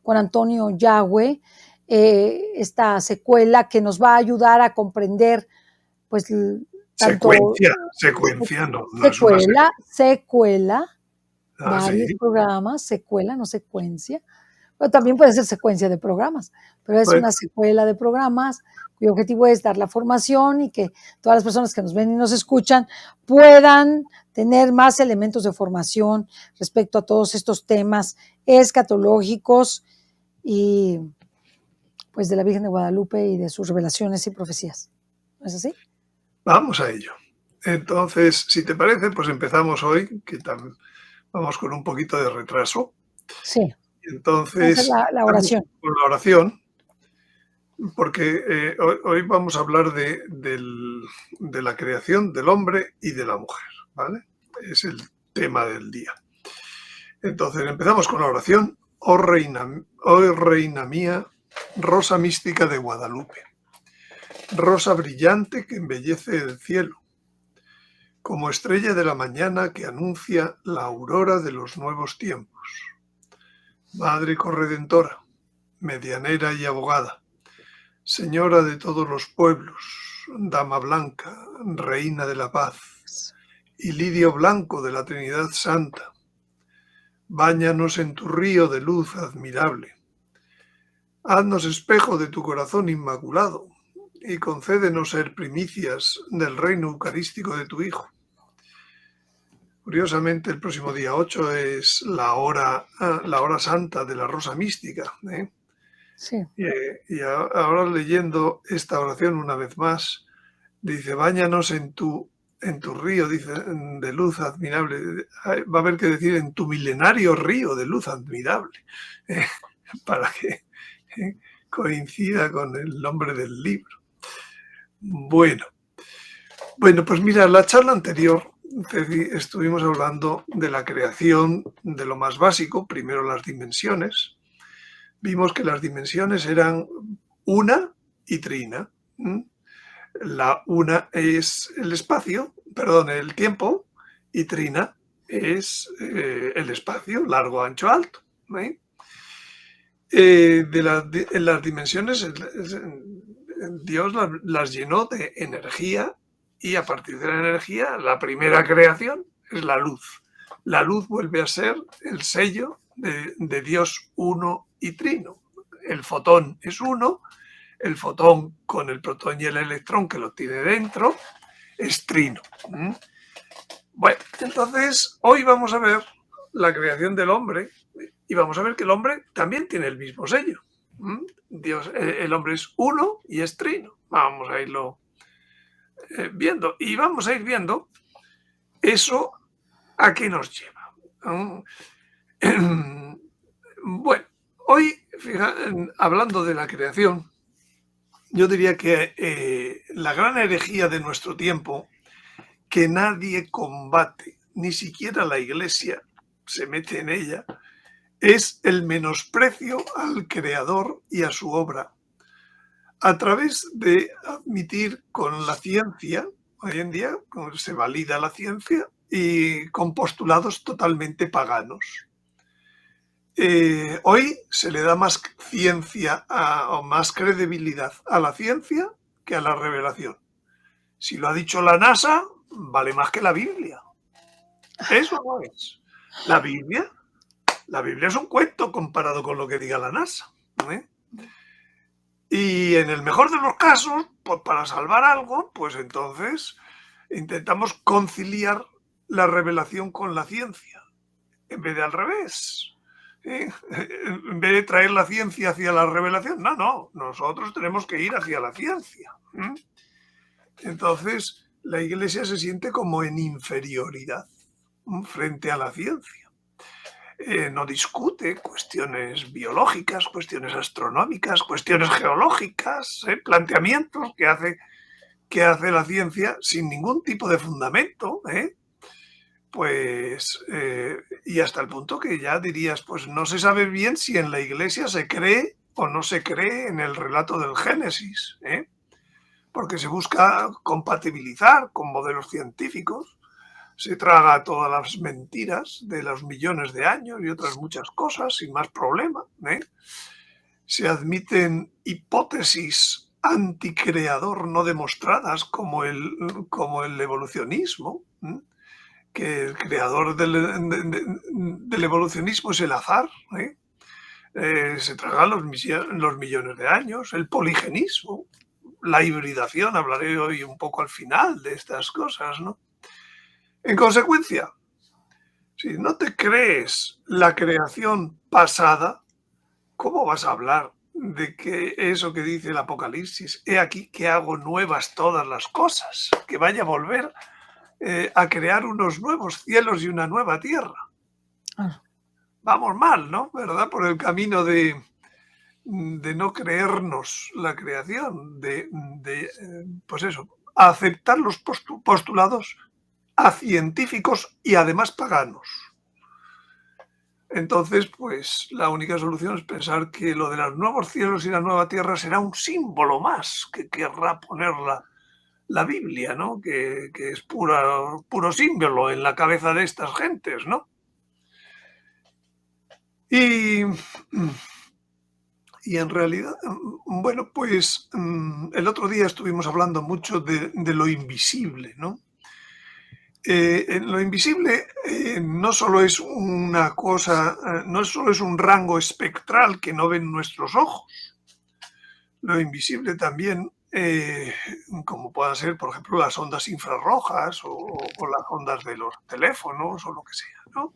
con Antonio Yagüe, esta secuela que nos va a ayudar a comprender, pues, tanto secuencia, no es una secuela, varios sí. programas, secuela, no secuencia. Pero también puede ser secuencia de programas, pero es una secuela de programas cuyo objetivo es dar la formación y que todas las personas que nos ven y nos escuchan puedan tener más elementos de formación respecto a todos estos temas escatológicos y pues de la Virgen de Guadalupe y de sus revelaciones y profecías. ¿No es así? Vamos a ello. Entonces, si te parece, pues empezamos hoy, que vamos con un poquito de retraso. Sí. Entonces, la oración. Con la oración, porque hoy vamos a hablar de la creación del hombre y de la mujer, ¿vale? Es el tema del día. Entonces, empezamos con la oración. Oh reina mía, rosa mística de Guadalupe, rosa brillante que embellece el cielo, como estrella de la mañana que anuncia la aurora de los nuevos tiempos. Madre corredentora, medianera y abogada, señora de todos los pueblos, dama blanca, reina de la paz, y lirio blanco de la Trinidad Santa, báñanos en tu río de luz admirable. Haznos espejo de tu corazón inmaculado y concédenos ser primicias del reino eucarístico de tu Hijo. Curiosamente, el próximo día 8 es la hora santa de la Rosa Mística. Sí. Y ahora leyendo esta oración una vez más, dice, báñanos en tu río, dice, de luz admirable. Va a haber que decir en tu milenario río de luz admirable, para que coincida con el nombre del libro. Bueno, pues mira, la charla anterior estuvimos hablando de la creación de lo más básico, primero las dimensiones. Vimos que las dimensiones eran una y trina. La una es el tiempo, y trina es el espacio, largo, ancho, alto. En las dimensiones Dios las llenó de energía y a partir de la energía la primera creación es la luz. La luz vuelve a ser el sello de Dios uno y trino. El fotón es uno, el fotón con el protón y el electrón que lo tiene dentro es trino. Bueno, entonces hoy vamos a ver la creación del hombre y vamos a ver que el hombre también tiene el mismo sello. Dios, el hombre es uno y es trino. Vamos a irlo viendo y vamos a ir viendo eso a qué nos lleva. Bueno, hoy, hablando de la creación, yo diría que la gran herejía de nuestro tiempo, que nadie combate, ni siquiera la Iglesia se mete en ella, es el menosprecio al Creador y a su obra, a través de admitir con la ciencia, hoy en día se valida la ciencia, y con postulados totalmente paganos. Hoy se le da más ciencia o más credibilidad a la ciencia que a la revelación. Si lo ha dicho la NASA, vale más que la Biblia. Eso no es. La Biblia es un cuento comparado con lo que diga la NASA. Y en el mejor de los casos, pues para salvar algo, pues entonces intentamos conciliar la revelación con la ciencia, en vez de al revés. En vez de traer la ciencia hacia la revelación, no, nosotros tenemos que ir hacia la ciencia. Entonces, la Iglesia se siente como en inferioridad frente a la ciencia. No discute cuestiones biológicas, cuestiones astronómicas, cuestiones geológicas, planteamientos que hace la ciencia sin ningún tipo de fundamento, y hasta el punto que ya dirías, pues no se sabe bien si en la Iglesia se cree o no se cree en el relato del Génesis, porque se busca compatibilizar con modelos científicos se traga todas las mentiras de los millones de años y otras muchas cosas sin más problema, ¿eh? Se admiten hipótesis anticreador no demostradas como el evolucionismo, ¿eh? Que el creador del evolucionismo es el azar, ¿eh? Se tragan los millones de años, el poligenismo, la hibridación, hablaré hoy un poco al final de estas cosas, ¿no? En consecuencia, si no te crees la creación pasada, ¿cómo vas a hablar de que eso que dice el Apocalipsis, he aquí que hago nuevas todas las cosas, que vaya a volver a crear unos nuevos cielos y una nueva tierra? Ah, Vamos mal, ¿no? ¿Verdad? Por el camino de no creernos la creación, pues eso, aceptar los postulados a científicos y además paganos. Entonces, pues la única solución es pensar que lo de los nuevos cielos y la nueva tierra será un símbolo más que querrá poner la Biblia, ¿no? Que es puro símbolo en la cabeza de estas gentes, ¿no? Y en realidad, bueno, pues el otro día estuvimos hablando mucho de lo invisible, ¿no? En lo invisible no solo es una cosa, no solo es un rango espectral que no ven nuestros ojos. Lo invisible también, como puedan ser, por ejemplo, las ondas infrarrojas o las ondas de los teléfonos o lo que sea, ¿no?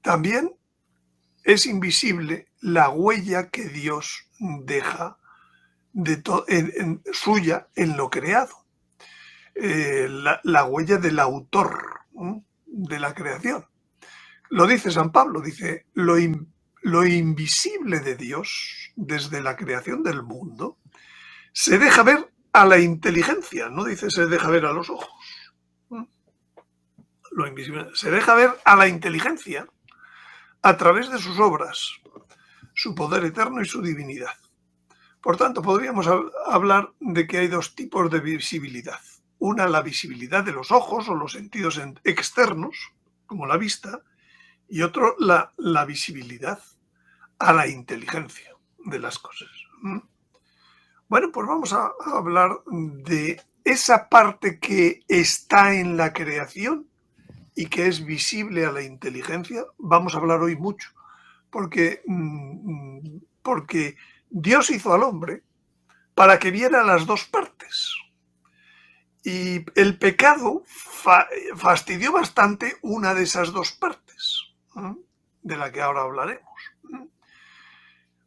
También es invisible la huella que Dios deja suya en lo creado. La huella del autor, ¿no?, de la creación. Lo dice San Pablo, dice, lo invisible de Dios desde la creación del mundo se deja ver a la inteligencia, no dice se deja ver a los ojos. Lo invisible se deja ver a la inteligencia a través de sus obras, su poder eterno y su divinidad. Por tanto, podríamos hablar de que hay dos tipos de visibilidad. Una, la visibilidad de los ojos o los sentidos externos, como la vista, y otro, la visibilidad a la inteligencia de las cosas. Bueno, pues vamos a hablar de esa parte que está en la creación y que es visible a la inteligencia. Vamos a hablar hoy mucho, porque Dios hizo al hombre para que viera las dos partes. Y el pecado fastidió bastante una de esas dos partes, de la que ahora hablaremos.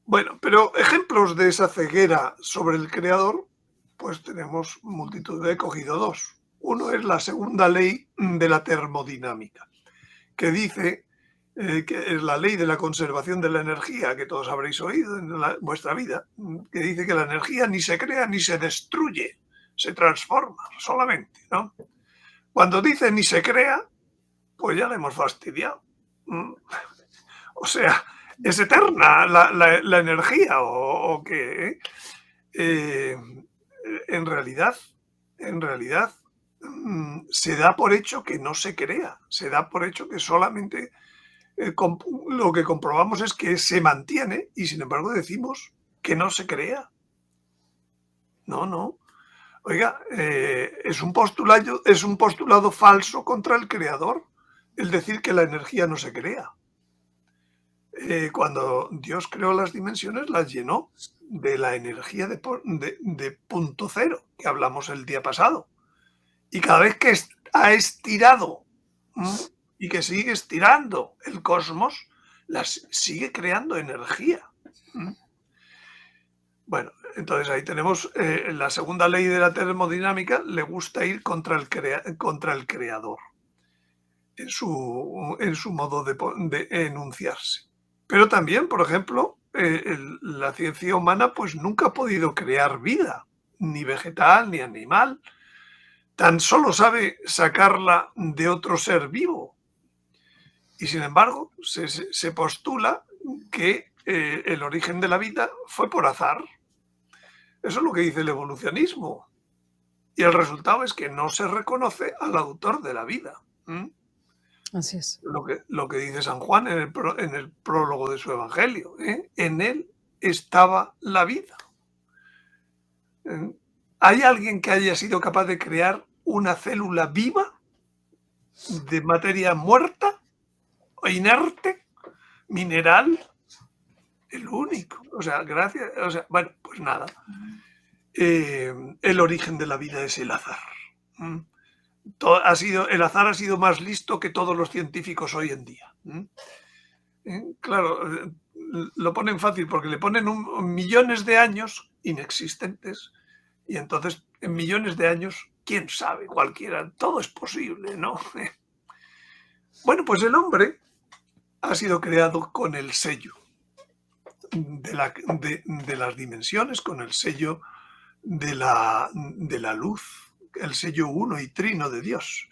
Bueno, pero ejemplos de esa ceguera sobre el Creador, pues tenemos multitud. He cogido dos. Uno es la segunda ley de la termodinámica, que dice que es la ley de la conservación de la energía, que todos habréis oído en vuestra vida, que dice que la energía ni se crea ni se destruye, se transforma solamente, ¿no? Cuando dice ni se crea, pues ya le hemos fastidiado. O sea, es eterna la energía, o qué. En realidad, se da por hecho que no se crea, se da por hecho que solamente lo que comprobamos es que se mantiene y sin embargo decimos que no se crea. No. Oiga, es un postulado falso contra el creador el decir que la energía no se crea. Cuando Dios creó las dimensiones, las llenó de la energía de punto cero, que hablamos el día pasado. Y cada vez que ha estirado y que sigue estirando el cosmos, sigue creando energía. Bueno, entonces ahí tenemos la segunda ley de la termodinámica, le gusta ir contra el creador en su modo de enunciarse. Pero también, por ejemplo, la ciencia humana pues nunca ha podido crear vida, ni vegetal ni animal. Tan solo sabe sacarla de otro ser vivo. Y sin embargo, se postula que el origen de la vida fue por azar. Eso es lo que dice el evolucionismo. Y el resultado es que no se reconoce al autor de la vida. Así es. Lo que dice San Juan en el prólogo de su Evangelio. En él estaba la vida. ¿Hay alguien que haya sido capaz de crear una célula viva de materia muerta, inerte, mineral? El único. O sea, gracias. O sea, bueno, pues nada. El origen de la vida es el azar. El azar ha sido más listo que todos los científicos hoy en día. Claro, lo ponen fácil porque le ponen millones de años inexistentes y entonces en millones de años, quién sabe, cualquiera, todo es posible, ¿no? Bueno, pues el hombre ha sido creado con el sello de las dimensiones, con el sello de la luz, el sello uno y trino de Dios.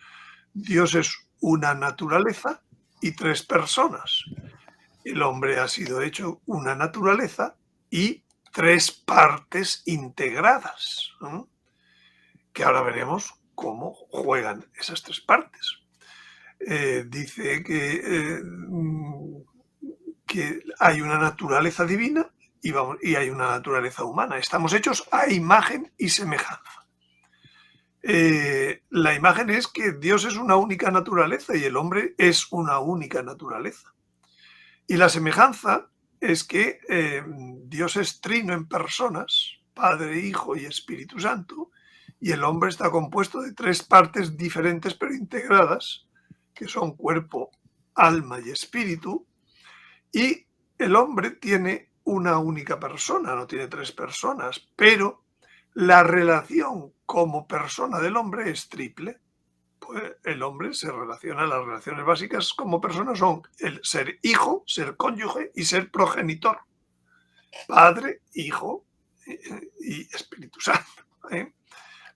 Dios es una naturaleza y tres personas. El hombre ha sido hecho una naturaleza y tres partes integradas, ¿no? Que ahora veremos cómo juegan esas tres partes. Dice que hay una naturaleza divina y hay una naturaleza humana. Estamos hechos a imagen y semejanza. La imagen es que Dios es una única naturaleza y el hombre es una única naturaleza. Y la semejanza es que Dios es trino en personas, Padre, Hijo y Espíritu Santo, y el hombre está compuesto de tres partes diferentes pero integradas, que son cuerpo, alma y espíritu, y el hombre tiene una única persona, no tiene tres personas, pero la relación como persona del hombre es triple. Pues el hombre se relaciona, las relaciones básicas como persona son el ser hijo, ser cónyuge y ser progenitor. Padre, Hijo y Espíritu Santo.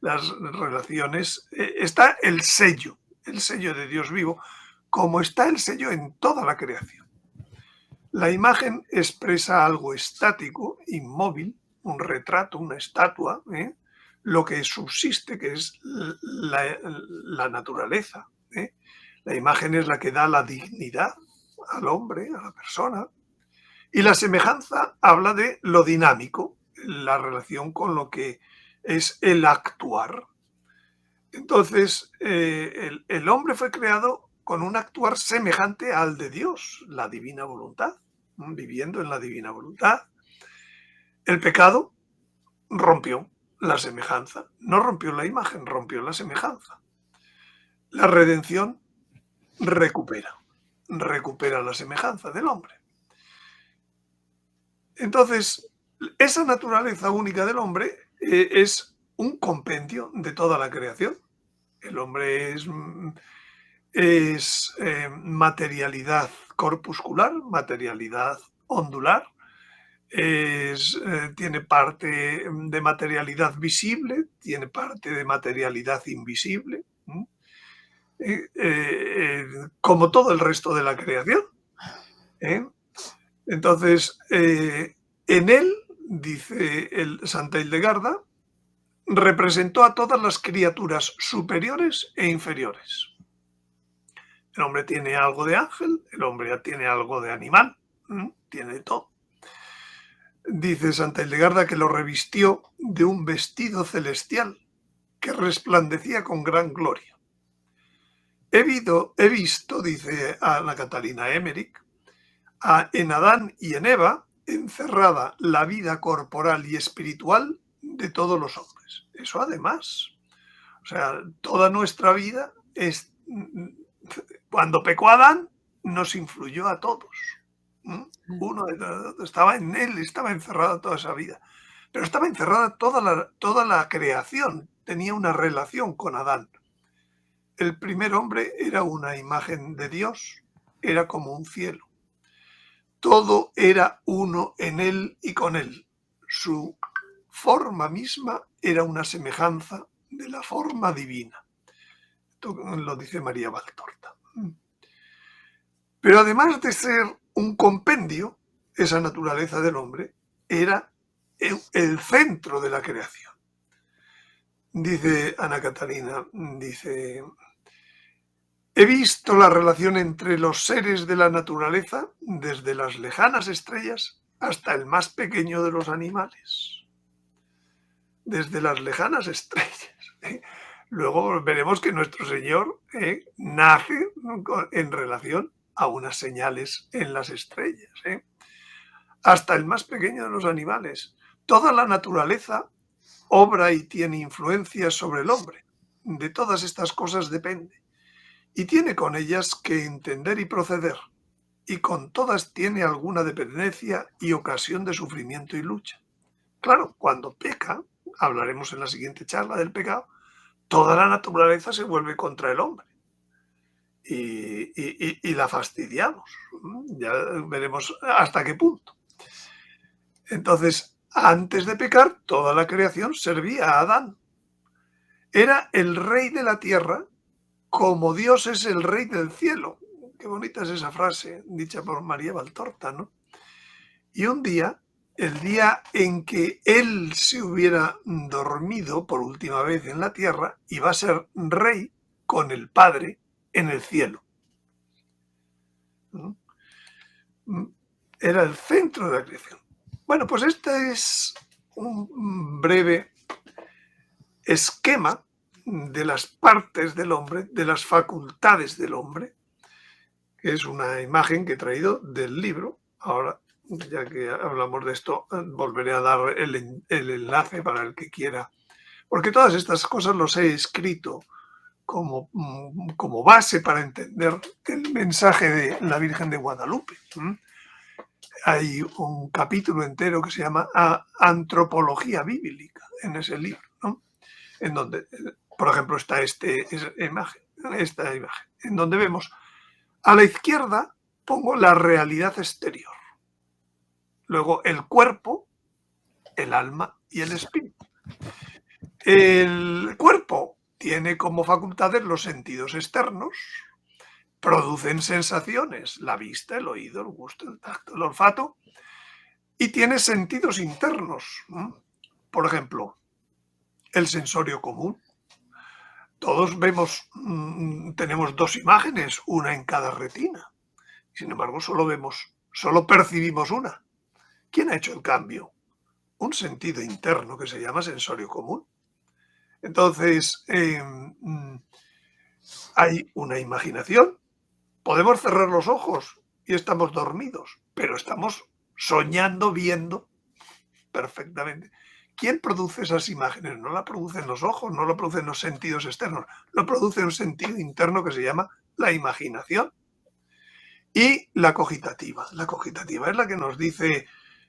Las relaciones, está el sello de Dios vivo, como está el sello en toda la creación. La imagen expresa algo estático, inmóvil, un retrato, una estatua, lo que subsiste, que es la naturaleza. La imagen es la que da la dignidad al hombre, a la persona. Y la semejanza habla de lo dinámico, la relación con lo que es el actuar. Entonces, el hombre fue creado con un actuar semejante al de Dios, la divina voluntad, viviendo en la divina voluntad. El pecado rompió la semejanza, no rompió la imagen, rompió la semejanza. La redención recupera la semejanza del hombre. Entonces, esa naturaleza única del hombre es un compendio de toda la creación. El hombre es materialidad corpuscular, materialidad ondular, tiene parte de materialidad visible, tiene parte de materialidad invisible, como todo el resto de la creación. Entonces, en él, dice el Santa Hildegarda, representó a todas las criaturas superiores e inferiores. El hombre tiene algo de ángel, el hombre tiene algo de animal, tiene todo. Dice Santa Hildegarda que lo revistió de un vestido celestial que resplandecía con gran gloria. He visto, dice Ana Catalina Emmerich, en Adán y en Eva encerrada la vida corporal y espiritual de todos los hombres. Eso además, o sea, toda nuestra vida es, cuando pecó Adán, nos influyó a todos. Uno estaba en él, estaba encerrada toda esa vida, pero estaba encerrada toda la creación, tenía una relación con Adán. El primer hombre era una imagen de Dios, era como un cielo. Todo era uno en él y con él. Su forma misma era una semejanza de la forma divina. Esto lo dice María Valtorta. Pero además de ser un compendio, esa naturaleza del hombre era el centro de la creación. Dice Ana Catalina, dice, he visto la relación entre los seres de la naturaleza desde las lejanas estrellas hasta el más pequeño de los animales. Desde las lejanas estrellas. Luego veremos que nuestro Señor nace en relación a unas señales en las estrellas. Hasta el más pequeño de los animales. Toda la naturaleza obra y tiene influencia sobre el hombre. De todas estas cosas depende. Y tiene con ellas que entender y proceder. Y con todas tiene alguna dependencia y ocasión de sufrimiento y lucha. Claro, cuando peca, hablaremos en la siguiente charla del pecado, toda la naturaleza se vuelve contra el hombre. Y la fastidiamos. Ya veremos hasta qué punto. Entonces, antes de pecar, toda la creación servía a Adán. Era el rey de la tierra, como Dios es el rey del cielo. Qué bonita es esa frase, dicha por María Valtorta, ¿no? Y un día, el día en que él se hubiera dormido por última vez en la tierra, iba a ser rey con el Padre en el cielo. Era el centro de la creación. Bueno, pues este es un breve esquema de las partes del hombre, de las facultades del hombre, que es una imagen que he traído del libro. Ahora, ya que hablamos de esto, volveré a dar el enlace para el que quiera, porque todas estas cosas los he escrito como base para entender el mensaje de la Virgen de Guadalupe. Hay un capítulo entero que se llama Antropología Bíblica en ese libro, ¿no? En donde, por ejemplo, está esta imagen, en donde vemos a la izquierda pongo la realidad exterior, luego el cuerpo, el alma y el espíritu. El cuerpo tiene como facultades los sentidos externos, producen sensaciones, la vista, el oído, el gusto, el tacto, el olfato, y tiene sentidos internos. Por ejemplo, el sensorio común. Todos vemos, tenemos dos imágenes, una en cada retina. Sin embargo, solo percibimos una. ¿Quién ha hecho el cambio? Un sentido interno que se llama sensorio común. Entonces, hay una imaginación. Podemos cerrar los ojos y estamos dormidos, pero estamos soñando, viendo perfectamente. ¿Quién produce esas imágenes? No la producen los ojos, no lo producen los sentidos externos, lo produce un sentido interno que se llama la imaginación. Y la cogitativa. La cogitativa es la que nos dice,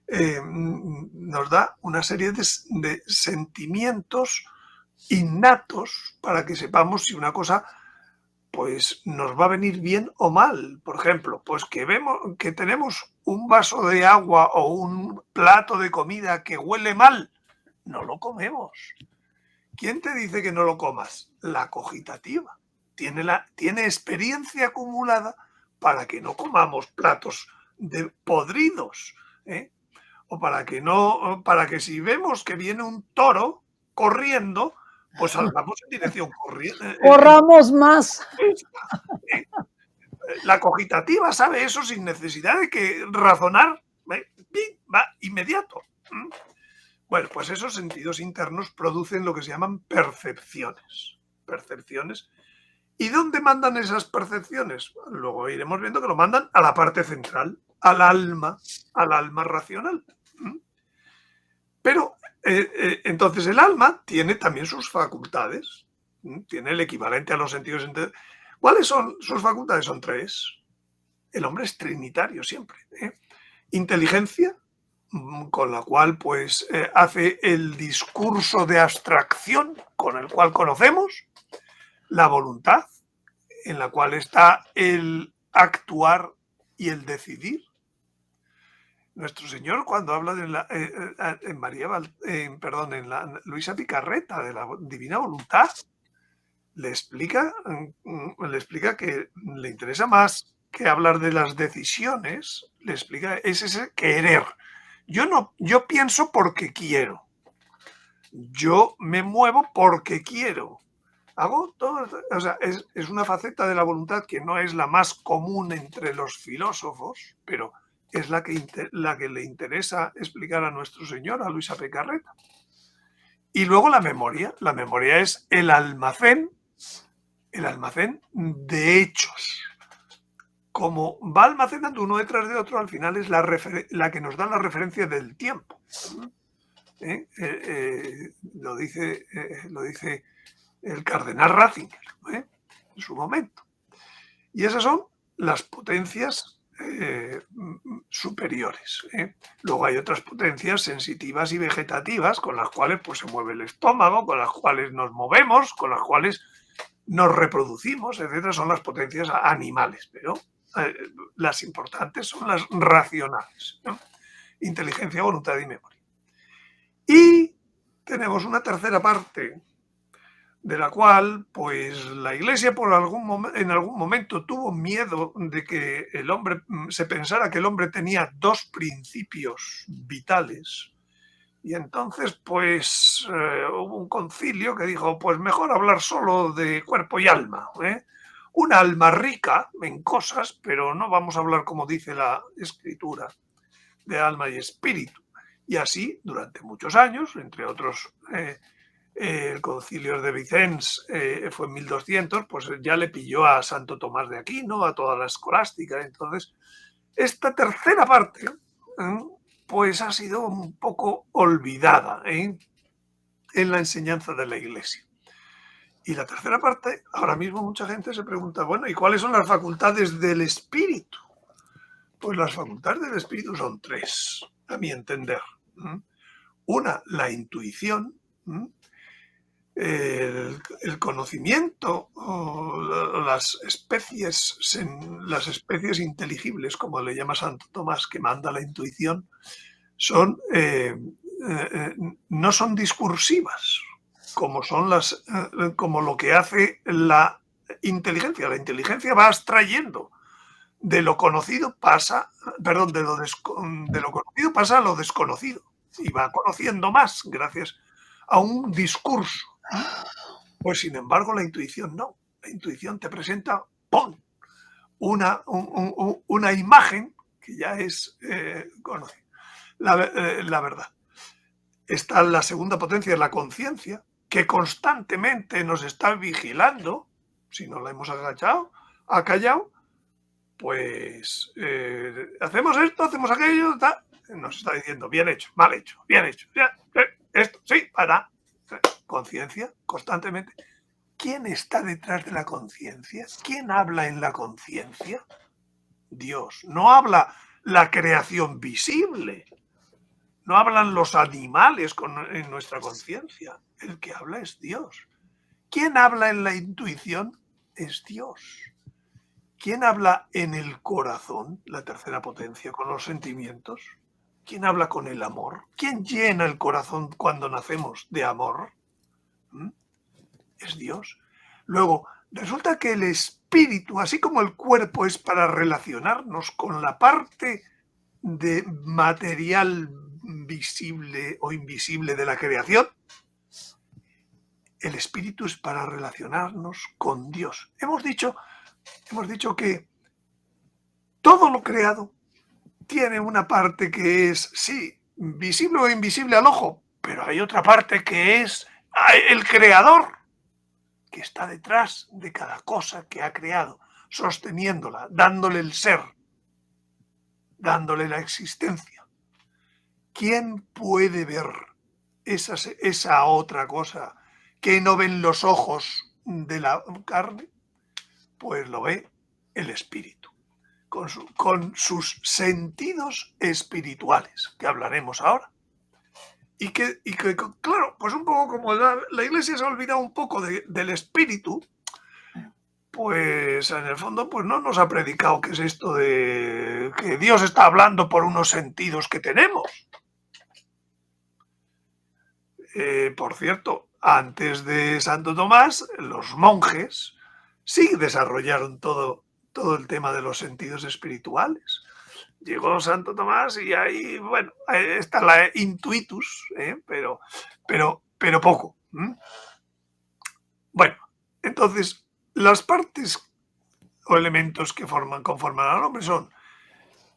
nos da una serie de sentimientos innatos para que sepamos si una cosa pues nos va a venir bien o mal. Por ejemplo, pues que tenemos un vaso de agua o un plato de comida que huele mal, no lo comemos. ¿Quién te dice que no lo comas? La cogitativa. Tiene experiencia acumulada para que no comamos platos podridos, o para que si vemos que viene un toro corriendo, pues salgamos en dirección corriendo. Corramos más. La cogitativa sabe eso sin necesidad de que razonar, va inmediato. Bueno, pues esos sentidos internos producen lo que se llaman percepciones. Percepciones. ¿Y dónde mandan esas percepciones? Luego iremos viendo que lo mandan a la parte central, al alma racional. Pero entonces el alma tiene también sus facultades, tiene el equivalente a los sentidos. ¿Cuáles son sus facultades? Son tres. El hombre es trinitario siempre. Inteligencia, con la cual pues hace el discurso de abstracción con el cual conocemos. La voluntad, en la cual está el actuar y el decidir. Nuestro Señor, cuando habla de en la Luisa Picarreta, de la divina voluntad, le explica que le interesa más que hablar de las decisiones, le explica, es ese querer. Yo pienso porque quiero. Yo me muevo porque quiero. Hago todo, o sea, es una faceta de la voluntad que no es la más común entre los filósofos, pero es la que le interesa explicar a nuestro Señor, a Luis A. Picarreta. Y luego la memoria. La memoria es el almacén de hechos. Como va almacenando uno detrás de otro, al final es la que nos da la referencia del tiempo. Lo dice el cardenal Ratzinger, en su momento. Y esas son las potencias superiores. Luego hay otras potencias sensitivas y vegetativas con las cuales pues, se mueve el estómago, con las cuales nos movemos, con las cuales nos reproducimos, etcétera. Son las potencias animales, pero las importantes son las racionales, ¿no? Inteligencia, voluntad y memoria. Y tenemos una tercera parte de la cual pues la Iglesia en algún momento tuvo miedo de que el hombre se pensara que el hombre tenía dos principios vitales, y entonces pues hubo un concilio que dijo pues mejor hablar solo de cuerpo y alma, una alma rica en cosas, pero no vamos a hablar como dice la Escritura de alma y espíritu. Y así durante muchos años, entre otros el concilio de Vicens fue en 1200, pues ya le pilló a Santo Tomás de Aquino, a toda la escolástica. Entonces, esta tercera parte pues ha sido un poco olvidada en la enseñanza de la Iglesia. Y la tercera parte, ahora mismo mucha gente se pregunta, bueno, ¿y cuáles son las facultades del espíritu? Pues las facultades del espíritu son tres, a mi entender. Una, la intuición, el conocimiento, o las especies inteligibles, como le llama Santo Tomás, que manda la intuición, son no son discursivas, como son como lo que hace la inteligencia. La inteligencia va abstrayendo de lo conocido de lo conocido pasa a lo desconocido y va conociendo más gracias a un discurso. Pues sin embargo la intuición no. La intuición te presenta ¡pum!, una imagen que ya es conocida. La verdad. Está la segunda potencia, la conciencia, que constantemente nos está vigilando. Si no la hemos acallado, pues hacemos esto, hacemos aquello, nos está diciendo bien hecho, mal hecho, bien hecho, esto, sí, para. Conciencia, constantemente. ¿Quién está detrás de la conciencia? ¿Quién habla en la conciencia? Dios. No habla la creación visible. No hablan los animales en nuestra conciencia. El que habla es Dios. ¿Quién habla en la intuición? Es Dios. ¿Quién habla en el corazón, la tercera potencia, con los sentimientos? ¿Quién habla con el amor? ¿Quién llena el corazón cuando nacemos de amor? Es Dios. Luego, resulta que el espíritu, así como el cuerpo es para relacionarnos con la parte de material visible o invisible de la creación, el espíritu es para relacionarnos con Dios. Hemos dicho que todo lo creado tiene una parte que es, sí, visible o invisible al ojo, pero hay otra parte que es el creador, que está detrás de cada cosa que ha creado, sosteniéndola, dándole el ser, dándole la existencia. ¿Quién puede ver esa otra cosa que no ven los ojos de la carne? Pues lo ve el espíritu, con sus sentidos espirituales, que hablaremos ahora. Y que, claro, pues un poco como la Iglesia se ha olvidado un poco del espíritu, pues en el fondo pues no nos ha predicado qué es esto de que Dios está hablando por unos sentidos que tenemos. Por cierto, antes de Santo Tomás, los monjes sí desarrollaron todo el tema de los sentidos espirituales. Llegó Santo Tomás y ahí, bueno, está la intuitus, pero pero poco. Bueno, entonces, las partes o elementos que conforman al hombre son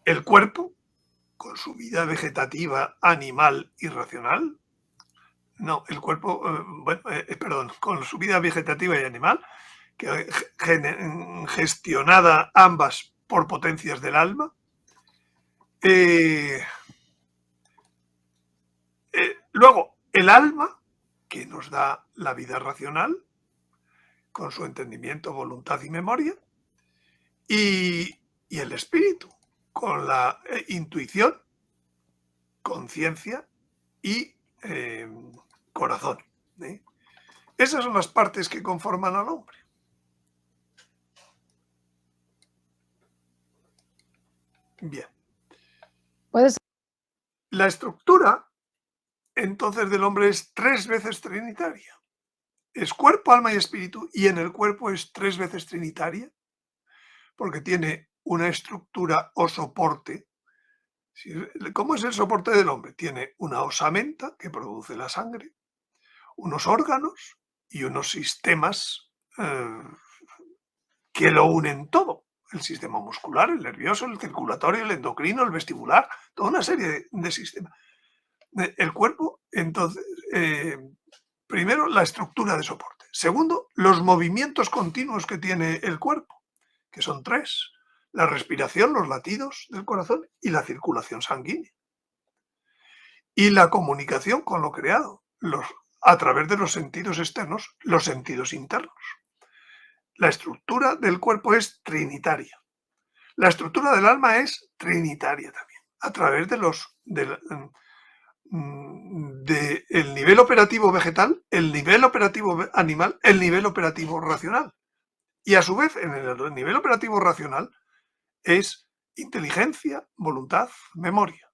el cuerpo, con su vida vegetativa, animal y racional. No, el cuerpo, perdón, con su vida vegetativa y animal, que gestionada ambas por potencias del alma. Luego, el alma, que nos da la vida racional, con su entendimiento, voluntad y memoria, y el espíritu, con la intuición, conciencia y corazón. Esas son las partes que conforman al hombre. Bien. Puedes. La estructura, entonces, del hombre es 3 veces trinitaria. Es cuerpo, alma y espíritu, y en el cuerpo es 3 veces trinitaria, porque tiene una estructura o soporte. ¿Cómo es el soporte del hombre? Tiene una osamenta que produce la sangre, unos órganos y unos sistemas que lo unen todo. El sistema muscular, el nervioso, el circulatorio, el endocrino, el vestibular, toda una serie de sistemas. El cuerpo, entonces, primero, la estructura de soporte. Segundo, los movimientos continuos que tiene el cuerpo, que son 3. La respiración, los latidos del corazón y la circulación sanguínea. Y la comunicación con lo creado, a través de los sentidos externos, los sentidos internos. La estructura del cuerpo es trinitaria. La estructura del alma es trinitaria también, a través del nivel operativo vegetal, el nivel operativo animal, el nivel operativo racional. Y a su vez, en el nivel operativo racional es inteligencia, voluntad, memoria.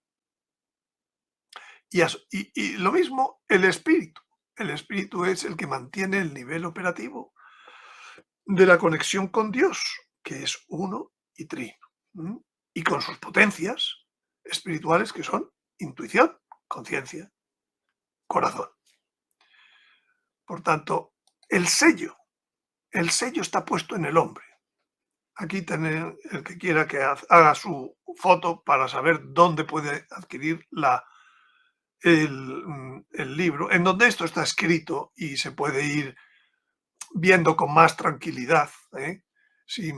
Y lo mismo el espíritu. El espíritu es el que mantiene el nivel operativo de la conexión con Dios, que es uno y trino. Y con sus potencias espirituales, que son intuición, conciencia, corazón. Por tanto, el sello está puesto en el hombre. Aquí tener el que quiera que haga su foto para saber dónde puede adquirir el libro, en donde esto está escrito y se puede ir viendo con más tranquilidad, sin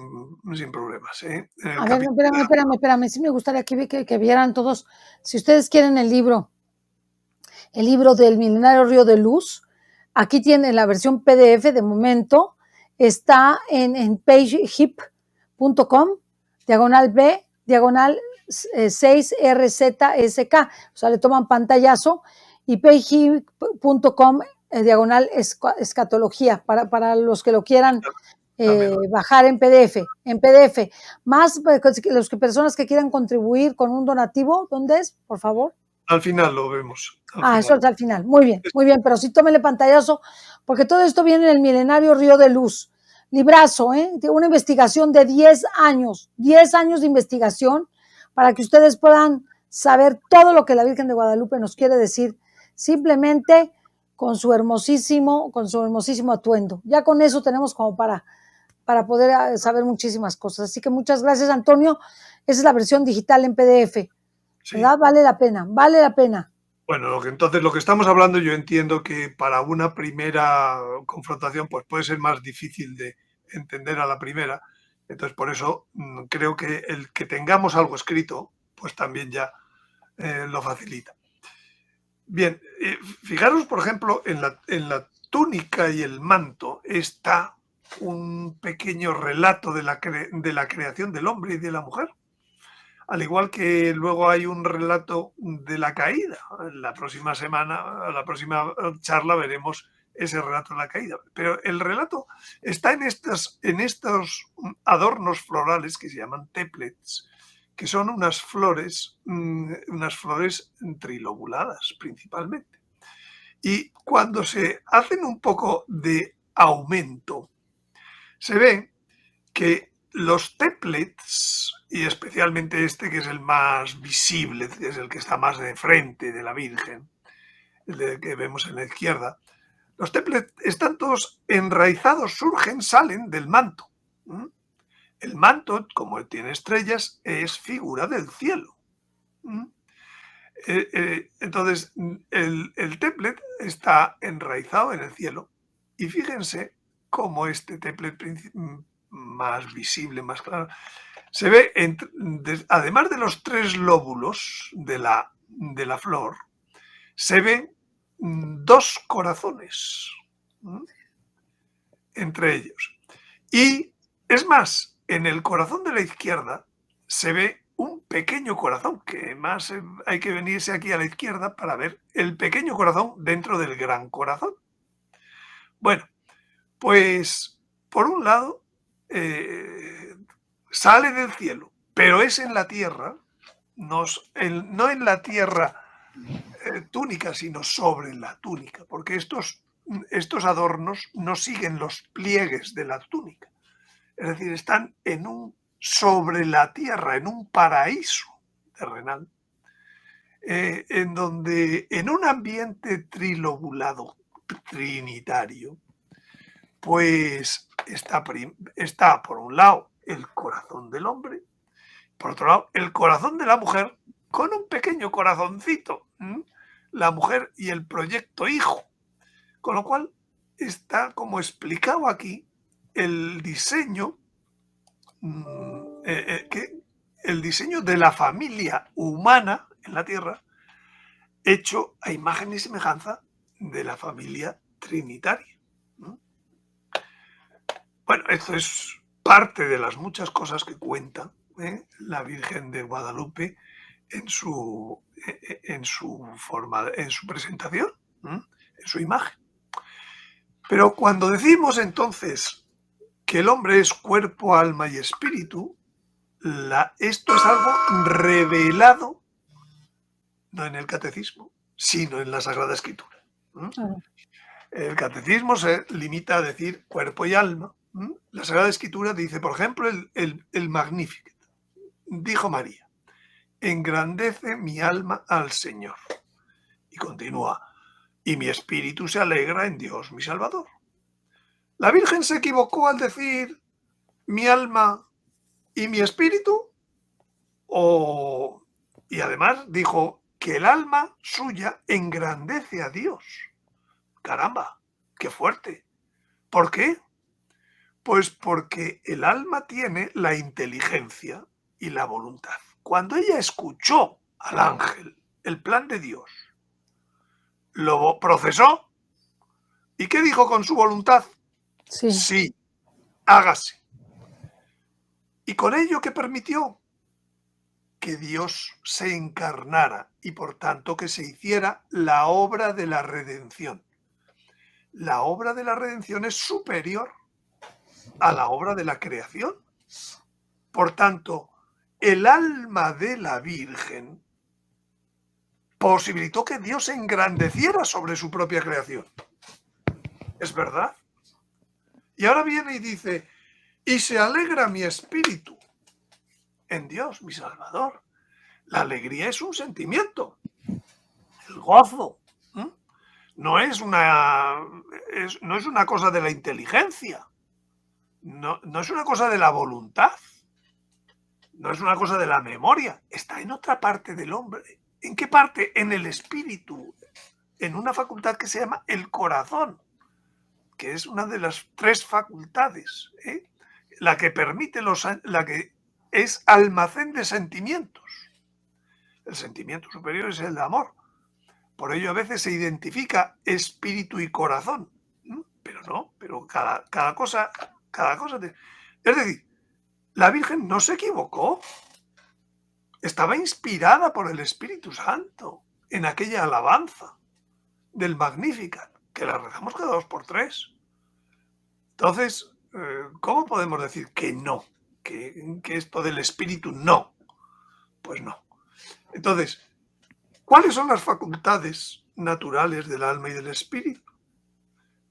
problemas. A ver, espérame. Sí me gustaría que vieran todos, si ustedes quieren el libro del Milenario Río de Luz, aquí tienen la versión PDF de momento, está en pagehip.com, /B, 6RZSK, o sea, le toman pantallazo, y pagehip.com, /escatología, para los que lo quieran bajar en PDF. Más las personas que quieran contribuir con un donativo, ¿dónde es, por favor? Al final lo vemos. Eso es al final. Muy bien, pero sí tómenle pantallazo, porque todo esto viene en el Milenario Río de Luz. Librazo, de una investigación de 10 años de investigación, para que ustedes puedan saber todo lo que la Virgen de Guadalupe nos quiere decir, simplemente con su hermosísimo atuendo. Ya con eso tenemos como para poder saber muchísimas cosas. Así que muchas gracias, Antonio. Esa es la versión digital en PDF. ¿Verdad? Sí. Vale la pena. Bueno, entonces lo que estamos hablando, yo entiendo que para una primera confrontación pues puede ser más difícil de entender a la primera. Entonces, por eso creo que el que tengamos algo escrito, pues también ya lo facilita. Bien, fijaros, por ejemplo, en la túnica y el manto está un pequeño relato de la creación del hombre y de la mujer. Al igual que luego hay un relato de la caída. La próxima semana, la próxima charla, veremos ese relato de la caída. Pero el relato está en estos adornos florales que se llaman teplets, que son unas flores trilobuladas principalmente. Y cuando se hacen un poco de aumento, se ve que los teplets, y especialmente este que es el más visible, que es el que está más de frente de la Virgen, el que vemos en la izquierda, los templets están todos enraizados, surgen, salen del manto. El manto, como tiene estrellas, es figura del cielo. Entonces, el templet está enraizado en el cielo. Y fíjense cómo este templet más visible, más claro, se ve, además de los 3 lóbulos de la flor, se ven 2 corazones entre ellos. Y es más, en el corazón de la izquierda se ve un pequeño corazón, que más hay que venirse aquí a la izquierda para ver el pequeño corazón dentro del gran corazón. Bueno, pues por un lado sale del cielo, pero es en la tierra, no en la tierra túnica, sino sobre la túnica, porque estos adornos no siguen los pliegues de la túnica, es decir, están sobre la tierra, en un paraíso terrenal, en donde en un ambiente trilobulado, trinitario, pues está por un lado el corazón del hombre, por otro lado el corazón de la mujer, con un pequeño corazoncito, la mujer y el proyecto hijo, con lo cual está como explicado aquí el diseño de la familia humana en la tierra, hecho a imagen y semejanza de la familia trinitaria. Bueno, esto es parte de las muchas cosas que cuenta la Virgen de Guadalupe en su presentación, en su imagen. Pero cuando decimos entonces que el hombre es cuerpo, alma y espíritu, esto es algo revelado no en el catecismo, sino en la Sagrada Escritura. El catecismo se limita a decir cuerpo y alma. La Sagrada Escritura dice, por ejemplo, el Magnificat. Dijo María, engrandece mi alma al Señor. Y continúa, y mi espíritu se alegra en Dios mi Salvador. ¿La Virgen se equivocó al decir mi alma y mi espíritu? Y además dijo que el alma suya engrandece a Dios. Caramba, qué fuerte. ¿Por qué? Pues porque el alma tiene la inteligencia y la voluntad. Cuando ella escuchó al ángel el plan de Dios, lo procesó. ¿Y qué dijo con su voluntad? Sí, hágase. ¿Y con ello qué permitió? Que Dios se encarnara y por tanto que se hiciera la obra de la redención. La obra de la redención es superior a la obra de la creación. Por tanto, el alma de la Virgen posibilitó que Dios se engrandeciera sobre su propia creación. ¿Es verdad? Y ahora viene y dice, y se alegra mi espíritu en Dios, mi Salvador. La alegría es un sentimiento, el gozo. No es una cosa de la inteligencia, no es una cosa de la voluntad, no es una cosa de la memoria, está en otra parte del hombre. ¿En qué parte? En el espíritu, en una facultad que se llama el corazón, que es una de las 3 facultades, la que permite la que es almacén de sentimientos. El sentimiento superior es el de amor. Por ello a veces se identifica espíritu y corazón, pero no, pero cada cosa. Es decir, la Virgen no se equivocó. Estaba inspirada por el Espíritu Santo en aquella alabanza del Magnificat, que la rezamos cada 2 por 3. Entonces, ¿cómo podemos decir que no? Que esto del Espíritu no. Pues no. Entonces, ¿cuáles son las facultades naturales del alma y del espíritu?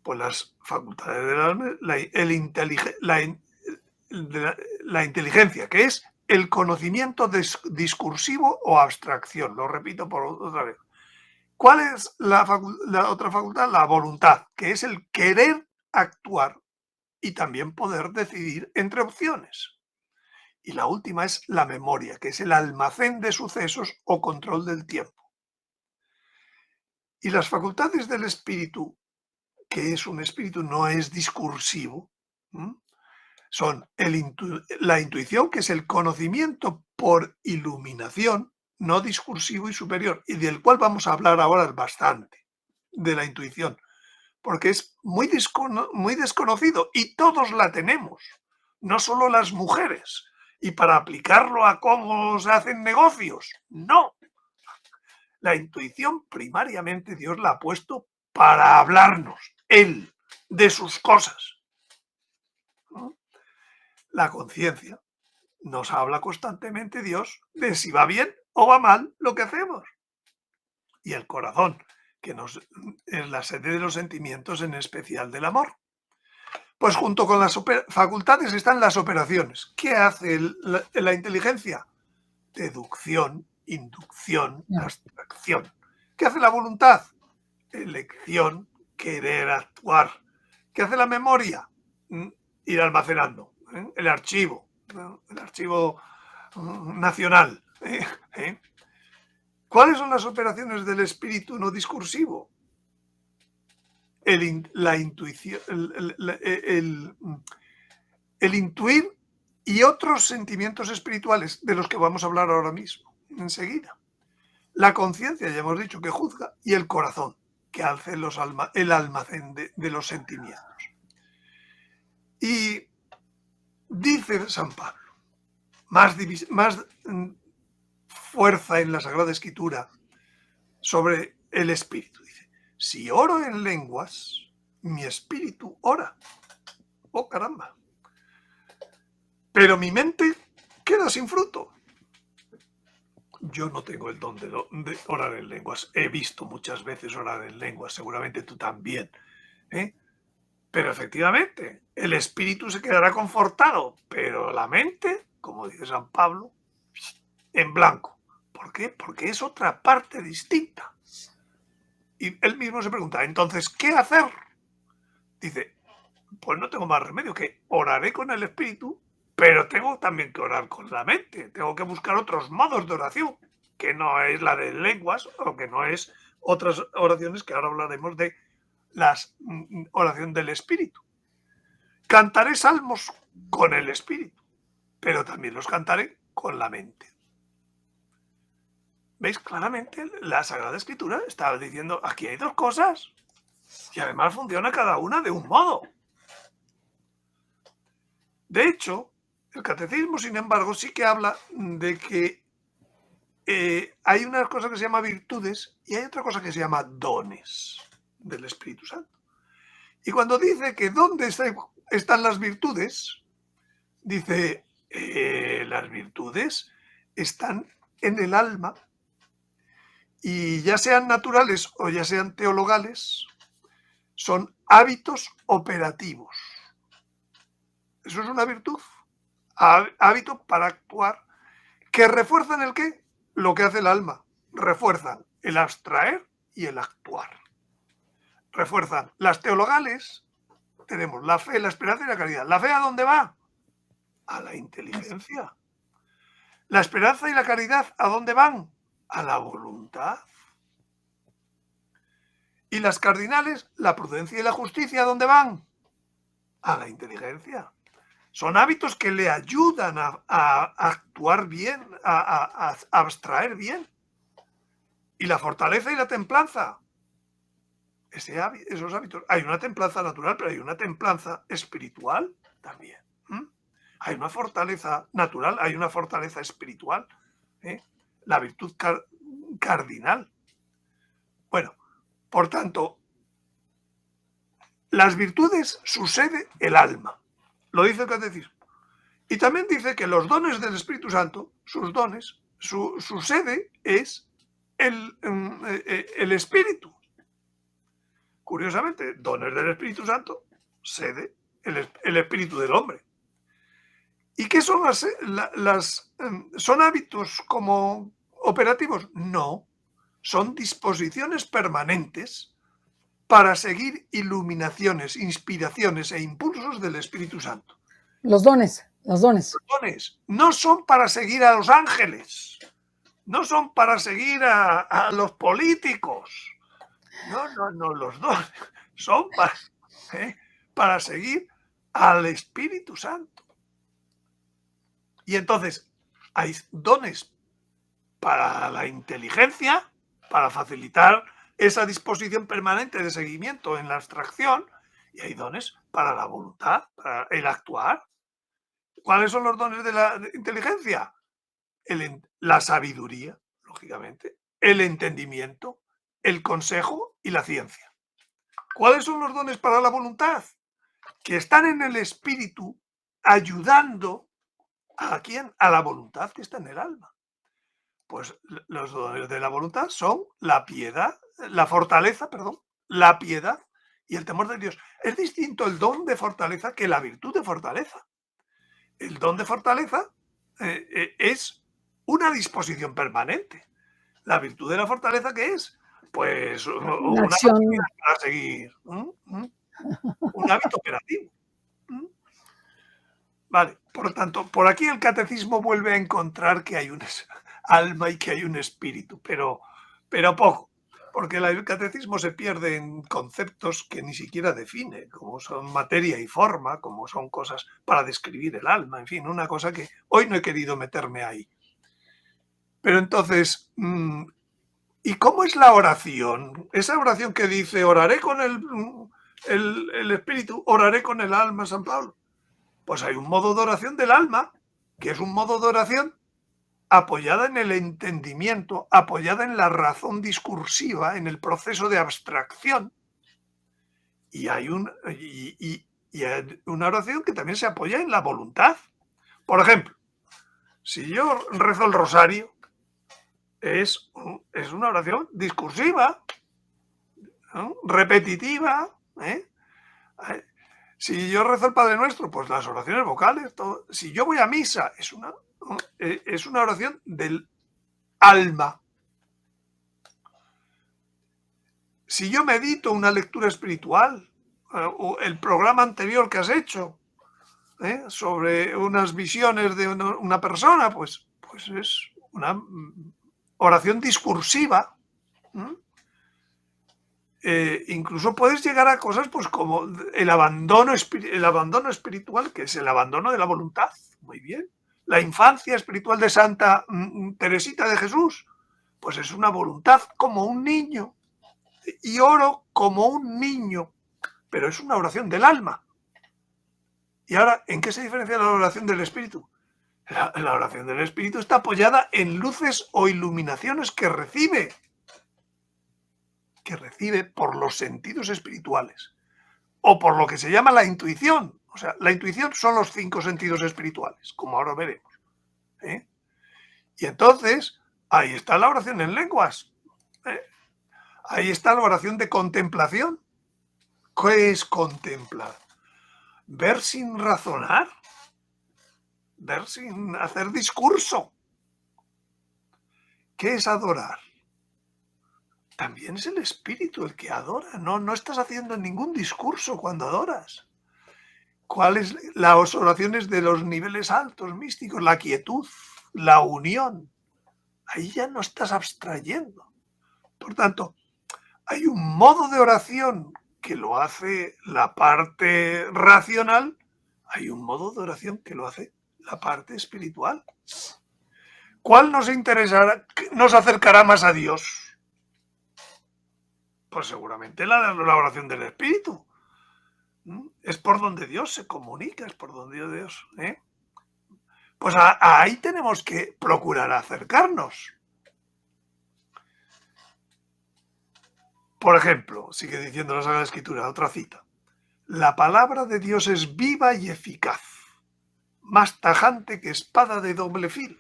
Pues las facultades del alma, la inteligencia, que es el conocimiento discursivo o abstracción. Lo repito por otra vez. ¿Cuál es la otra facultad? La voluntad, que es el querer actuar y también poder decidir entre opciones. Y la última es la memoria, que es el almacén de sucesos o control del tiempo. Y las facultades del espíritu, que es un espíritu, no es discursivo, son la intuición, que es el conocimiento por iluminación, no discursivo y superior, y del cual vamos a hablar ahora bastante, de la intuición, porque es muy desconocido y todos la tenemos, no solo las mujeres, y para aplicarlo a cómo se hacen negocios, no. La intuición primariamente Dios la ha puesto para hablarnos, Él, de sus cosas, ¿no? La conciencia nos habla constantemente Dios de si va bien o va mal lo que hacemos. Y el corazón, que es la sede de los sentimientos, en especial del amor. Pues junto con las facultades están las operaciones. ¿Qué hace la inteligencia? Deducción, inducción, abstracción. ¿Qué hace la voluntad? Elección, querer actuar. ¿Qué hace la memoria? Ir almacenando, el archivo nacional. ¿Cuáles son las operaciones del espíritu no discursivo? La intuición, el intuir y otros sentimientos espirituales de los que vamos a hablar ahora mismo, enseguida. La conciencia, ya hemos dicho, que juzga, y el corazón, que hace el almacén de los sentimientos. Y dice San Pablo, más fuerza en la Sagrada Escritura sobre el espíritu. Dice, si oro en lenguas, mi espíritu ora. ¡Oh, caramba! Pero mi mente queda sin fruto. Yo no tengo el don de orar en lenguas. He visto muchas veces orar en lenguas, seguramente tú también. Pero efectivamente, el espíritu se quedará confortado, pero la mente, como dice San Pablo, en blanco. ¿Por qué? Porque es otra parte distinta. Y él mismo se pregunta, entonces, ¿qué hacer? Dice, pues no tengo más remedio que oraré con el espíritu, pero tengo también que orar con la mente. Tengo que buscar otros modos de oración, que no es la de lenguas o que no es otras oraciones, que ahora hablaremos de las oración del espíritu. Cantaré salmos con el espíritu, pero también los cantaré con la mente. ¿Veis? Claramente la Sagrada Escritura está diciendo, aquí hay dos cosas, y además funciona cada una de un modo. De hecho, el catecismo, sin embargo, sí que habla de que hay una cosa que se llama virtudes y hay otra cosa que se llama dones del Espíritu Santo. Y cuando dice que dónde están las virtudes, dice, las virtudes están en el alma, y ya sean naturales o ya sean teologales, son hábitos operativos. Eso es una virtud. Hábito para actuar, que refuerzan el qué, lo que hace el alma. Refuerzan el abstraer y el actuar. Refuerzan las teologales. Tenemos la fe, la esperanza y la caridad. ¿La fe a dónde va? A la inteligencia. La esperanza y la caridad, ¿a dónde van? A la voluntad. Y las cardinales, la prudencia y la justicia, ¿a dónde van? A la inteligencia. Son hábitos que le ayudan a actuar bien, a abstraer bien. Y la fortaleza y la templanza. Esos hábitos. Hay una templanza natural, pero hay una templanza espiritual también. Hay una fortaleza natural, hay una fortaleza espiritual. La virtud cardinal. Bueno, por tanto, las virtudes sucede el alma. Lo dice el catecismo. Y también dice que los dones del Espíritu Santo, sus dones, su sede es el Espíritu. Curiosamente, dones del Espíritu Santo, sede el Espíritu del hombre. ¿Y qué son son hábitos como operativos? No, son disposiciones permanentes para seguir iluminaciones, inspiraciones e impulsos del Espíritu Santo. Los dones, los dones. Los dones no son para seguir a los ángeles, no son para seguir a los políticos. No, los dones son para seguir al Espíritu Santo. Y entonces hay dones para la inteligencia, para facilitar esa disposición permanente de seguimiento en la abstracción, y hay dones para la voluntad, para el actuar. ¿Cuáles son los dones de la inteligencia? La sabiduría, lógicamente, el entendimiento, el consejo y la ciencia. ¿Cuáles son los dones para la voluntad? Que están en el espíritu ayudando ¿a quién? A la voluntad que está en el alma. Pues los dones de la voluntad son la piedad, la fortaleza, perdón, la piedad y el temor de Dios. Es distinto el don de fortaleza que la virtud de fortaleza. El don de fortaleza es una disposición permanente. La virtud de la fortaleza, ¿qué es? Pues una acción para seguir, un hábito operativo. Vale, por lo tanto, por aquí el catecismo vuelve a encontrar que hay un alma y que hay un espíritu, pero poco, porque el catecismo se pierde en conceptos que ni siquiera define, como son materia y forma, como son cosas para describir el alma, en fin, una cosa que hoy no he querido meterme ahí. Pero entonces, ¿y cómo es la oración? Esa oración que dice, oraré con el espíritu, oraré con el alma, San Pablo. Pues hay un modo de oración del alma, que es un modo de oración apoyada en el entendimiento, apoyada en la razón discursiva, en el proceso de abstracción. Y hay una oración que también se apoya en la voluntad. Por ejemplo, si yo rezo el rosario, es una oración discursiva, ¿no? Repetitiva, Si yo rezo el Padre Nuestro, pues las oraciones vocales, todo. Si yo voy a misa, es una oración del alma. Si yo medito una lectura espiritual, o el programa anterior que has hecho, sobre unas visiones de una persona, pues es una oración discursiva. Incluso puedes llegar a cosas pues como el abandono espiritual, que es el abandono de la voluntad. Muy bien. La infancia espiritual de Santa Teresita de Jesús, pues es una voluntad como un niño. Y oro como un niño, pero es una oración del alma. Y ahora, ¿en qué se diferencia la oración del espíritu? La oración del espíritu está apoyada en luces o iluminaciones que recibe por los sentidos espirituales, o por lo que se llama la intuición. O sea, la intuición son los 5 sentidos espirituales, como ahora veremos. Y entonces, ahí está la oración en lenguas. Ahí está la oración de contemplación. ¿Qué es contemplar? Ver sin razonar, ver sin hacer discurso. ¿Qué es adorar? También es el espíritu el que adora. No estás haciendo ningún discurso cuando adoras. ¿Cuáles las oraciones de los niveles altos místicos? La quietud, la unión. Ahí ya no estás abstrayendo. Por tanto, hay un modo de oración que lo hace la parte racional, hay un modo de oración que lo hace la parte espiritual. ¿Cuál nos interesará, nos acercará más a Dios? Pues seguramente la oración del Espíritu. Es por donde Dios se comunica, es por donde Dios... Pues ahí tenemos que procurar acercarnos. Por ejemplo, sigue diciendo la Sagrada Escritura, otra cita. La palabra de Dios es viva y eficaz, más tajante que espada de doble filo.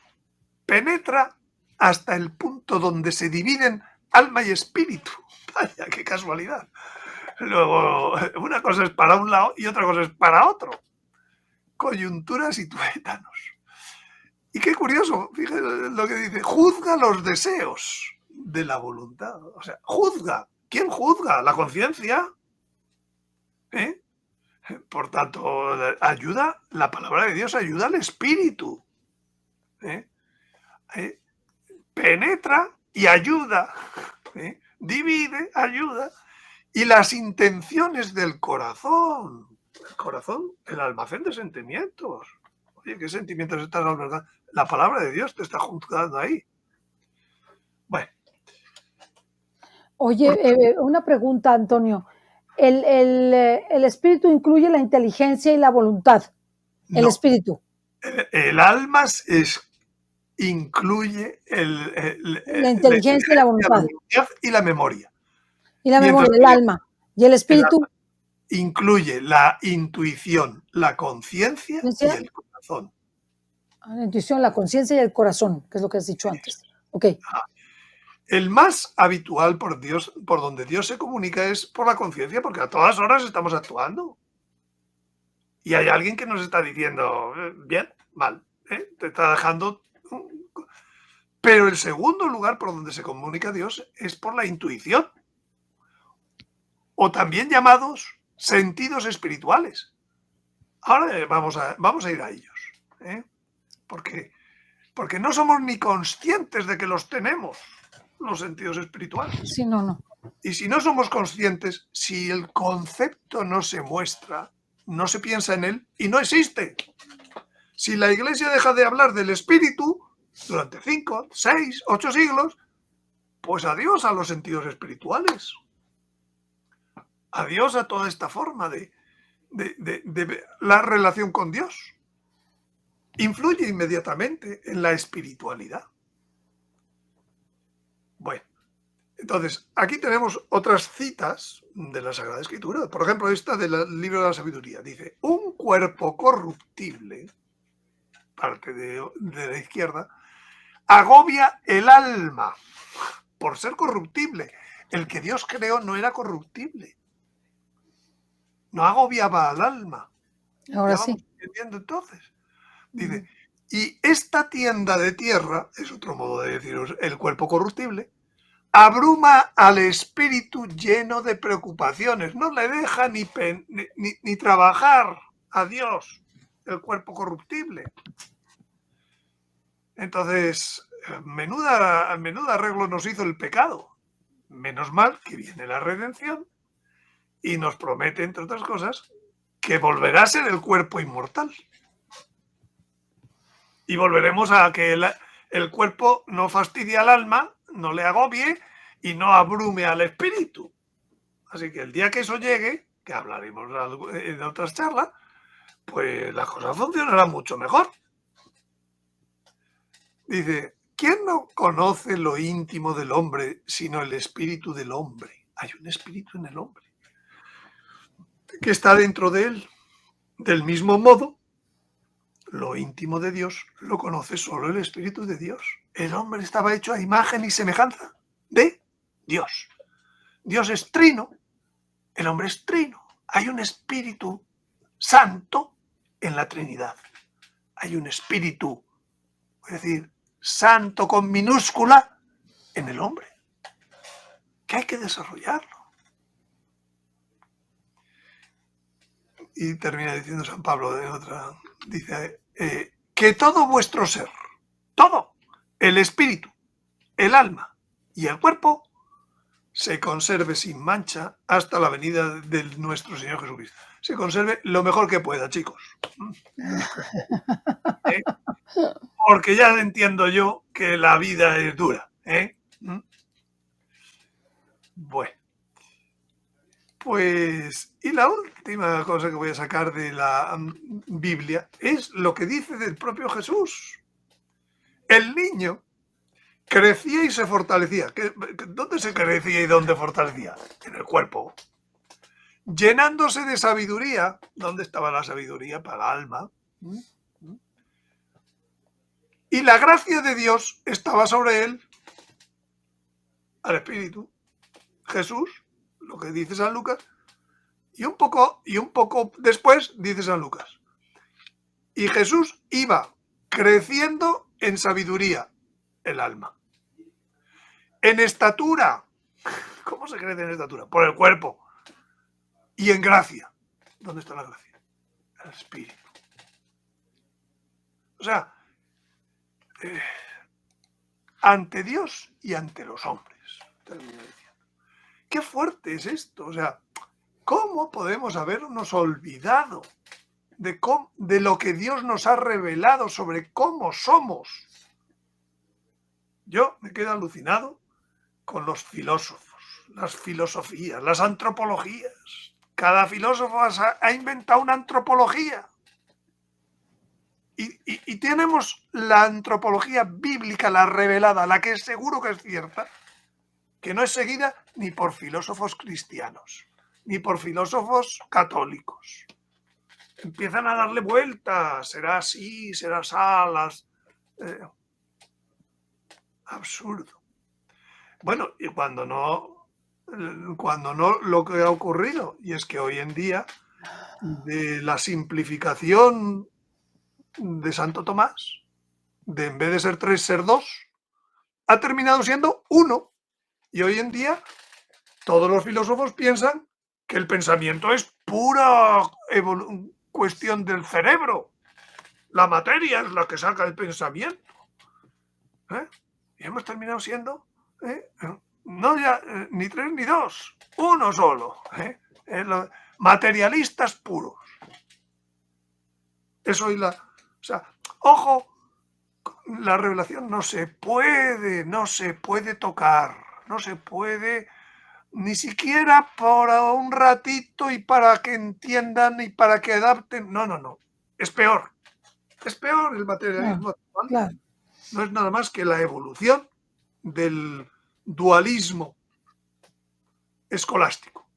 Penetra hasta el punto donde se dividen alma y espíritu. Vaya, qué casualidad. Luego, una cosa es para un lado y otra cosa es para otro. Coyunturas y tuétanos. Y qué curioso, fíjate lo que dice, juzga los deseos de la voluntad. O sea, juzga. ¿Quién juzga? La conciencia. ¿Eh? Por tanto, ayuda, la palabra de Dios ayuda al espíritu. ¿Eh? Penetra y ayuda. Divide, ayuda. Y las intenciones del corazón. El corazón, el almacén de sentimientos. Oye, ¿qué sentimientos estás albergando? La palabra de Dios te está juzgando ahí. Bueno. Oye, una pregunta, Antonio. ¿El espíritu incluye la inteligencia y la voluntad? El No. espíritu. El alma incluye La inteligencia y la voluntad. Y la memoria. Y la memoria, el alma. ¿Y el espíritu? Incluye la intuición, la conciencia y el corazón. La intuición, la conciencia y el corazón, que es lo que has dicho antes. Ok. El más habitual por donde Dios se comunica es por la conciencia, porque a todas horas estamos actuando. Y hay alguien que nos está diciendo, bien, mal, te está dejando. Pero el segundo lugar por donde se comunica Dios es por la intuición, o también llamados sentidos espirituales. Ahora vamos a ir a ellos, porque no somos ni conscientes de que los tenemos, los sentidos espirituales. Sí, no. Y si no somos conscientes, si el concepto no se muestra, no se piensa en él y no existe. Si la Iglesia deja de hablar del espíritu durante 5, 6, 8 siglos, pues adiós a los sentidos espirituales. Adiós a toda esta forma de la relación con Dios. Influye inmediatamente en la espiritualidad. Bueno, entonces, aquí tenemos otras citas de la Sagrada Escritura. Por ejemplo, esta del libro de la sabiduría. Dice, un cuerpo corruptible, parte de la izquierda, agobia el alma por ser corruptible. El que Dios creó no era corruptible. No agobiaba al alma. Ahora ¿Ya sí. vamos entendiendo entonces? Dice, y esta tienda de tierra, es otro modo de decir el cuerpo corruptible, abruma al espíritu lleno de preocupaciones. No le deja ni trabajar a Dios el cuerpo corruptible. Entonces, menuda arreglo nos hizo el pecado. Menos mal que viene la redención y nos promete, entre otras cosas, que volverá a ser el cuerpo inmortal. Y volveremos a que el cuerpo no fastidie al alma, no le agobie y no abrume al espíritu. Así que el día que eso llegue, que hablaremos en otras charlas, pues la cosa funcionará mucho mejor. Dice, ¿quién no conoce lo íntimo del hombre sino el espíritu del hombre? Hay un espíritu en el hombre que está dentro de él. Del mismo modo, lo íntimo de Dios lo conoce solo el espíritu de Dios. El hombre estaba hecho a imagen y semejanza de Dios. Dios es trino, el hombre es trino. Hay un espíritu santo en la Trinidad. Hay un espíritu, es decir, santo con minúscula en el hombre, que hay que desarrollarlo. Y termina diciendo San Pablo de otra, dice, que todo vuestro ser, todo, el espíritu, el alma y el cuerpo, se conserve sin mancha hasta la venida de nuestro Señor Jesucristo. Se conserve lo mejor que pueda, chicos. Porque ya entiendo yo que la vida es dura. Bueno. Pues, y la última cosa que voy a sacar de la Biblia es lo que dice del propio Jesús. El niño crecía y se fortalecía. ¿Dónde se crecía y dónde fortalecía? En el cuerpo. Llenándose de sabiduría. ¿Dónde estaba la sabiduría? Para el alma. Y la gracia de Dios estaba sobre él, al Espíritu. Jesús, lo que dice San Lucas, y un poco después dice San Lucas. Y Jesús iba creciendo en sabiduría, el alma, en estatura. ¿Cómo se crece en estatura? Por el cuerpo. Y en gracia. ¿Dónde está la gracia? El Espíritu. O sea, ante Dios y ante los hombres. Termino diciendo. Qué fuerte es esto. O sea, ¿cómo podemos habernos olvidado de lo que Dios nos ha revelado sobre cómo somos? Yo me quedo alucinado con los filósofos, las filosofías, las antropologías. Cada filósofo ha inventado una antropología. Y tenemos la antropología bíblica, la revelada, la que seguro que es cierta, que no es seguida ni por filósofos cristianos, ni por filósofos católicos. Empiezan a darle vueltas, será así, será salas. Absurdo. Bueno, y cuando no lo que ha ocurrido, y es que hoy en día, de la simplificación de Santo Tomás, de en vez de ser 3, ser 2, ha terminado siendo 1. Y hoy en día todos los filósofos piensan que el pensamiento es pura cuestión del cerebro. La materia es la que saca el pensamiento. Y hemos terminado siendo no ya ni 3 ni 2, 1 solo. Materialistas puros. Eso y o sea, ojo, la revelación no se puede tocar, no se puede ni siquiera por un ratito y para que entiendan y para que adapten. No. Es peor el materialismo actual. Claro. No es nada más que la evolución del dualismo escolástico.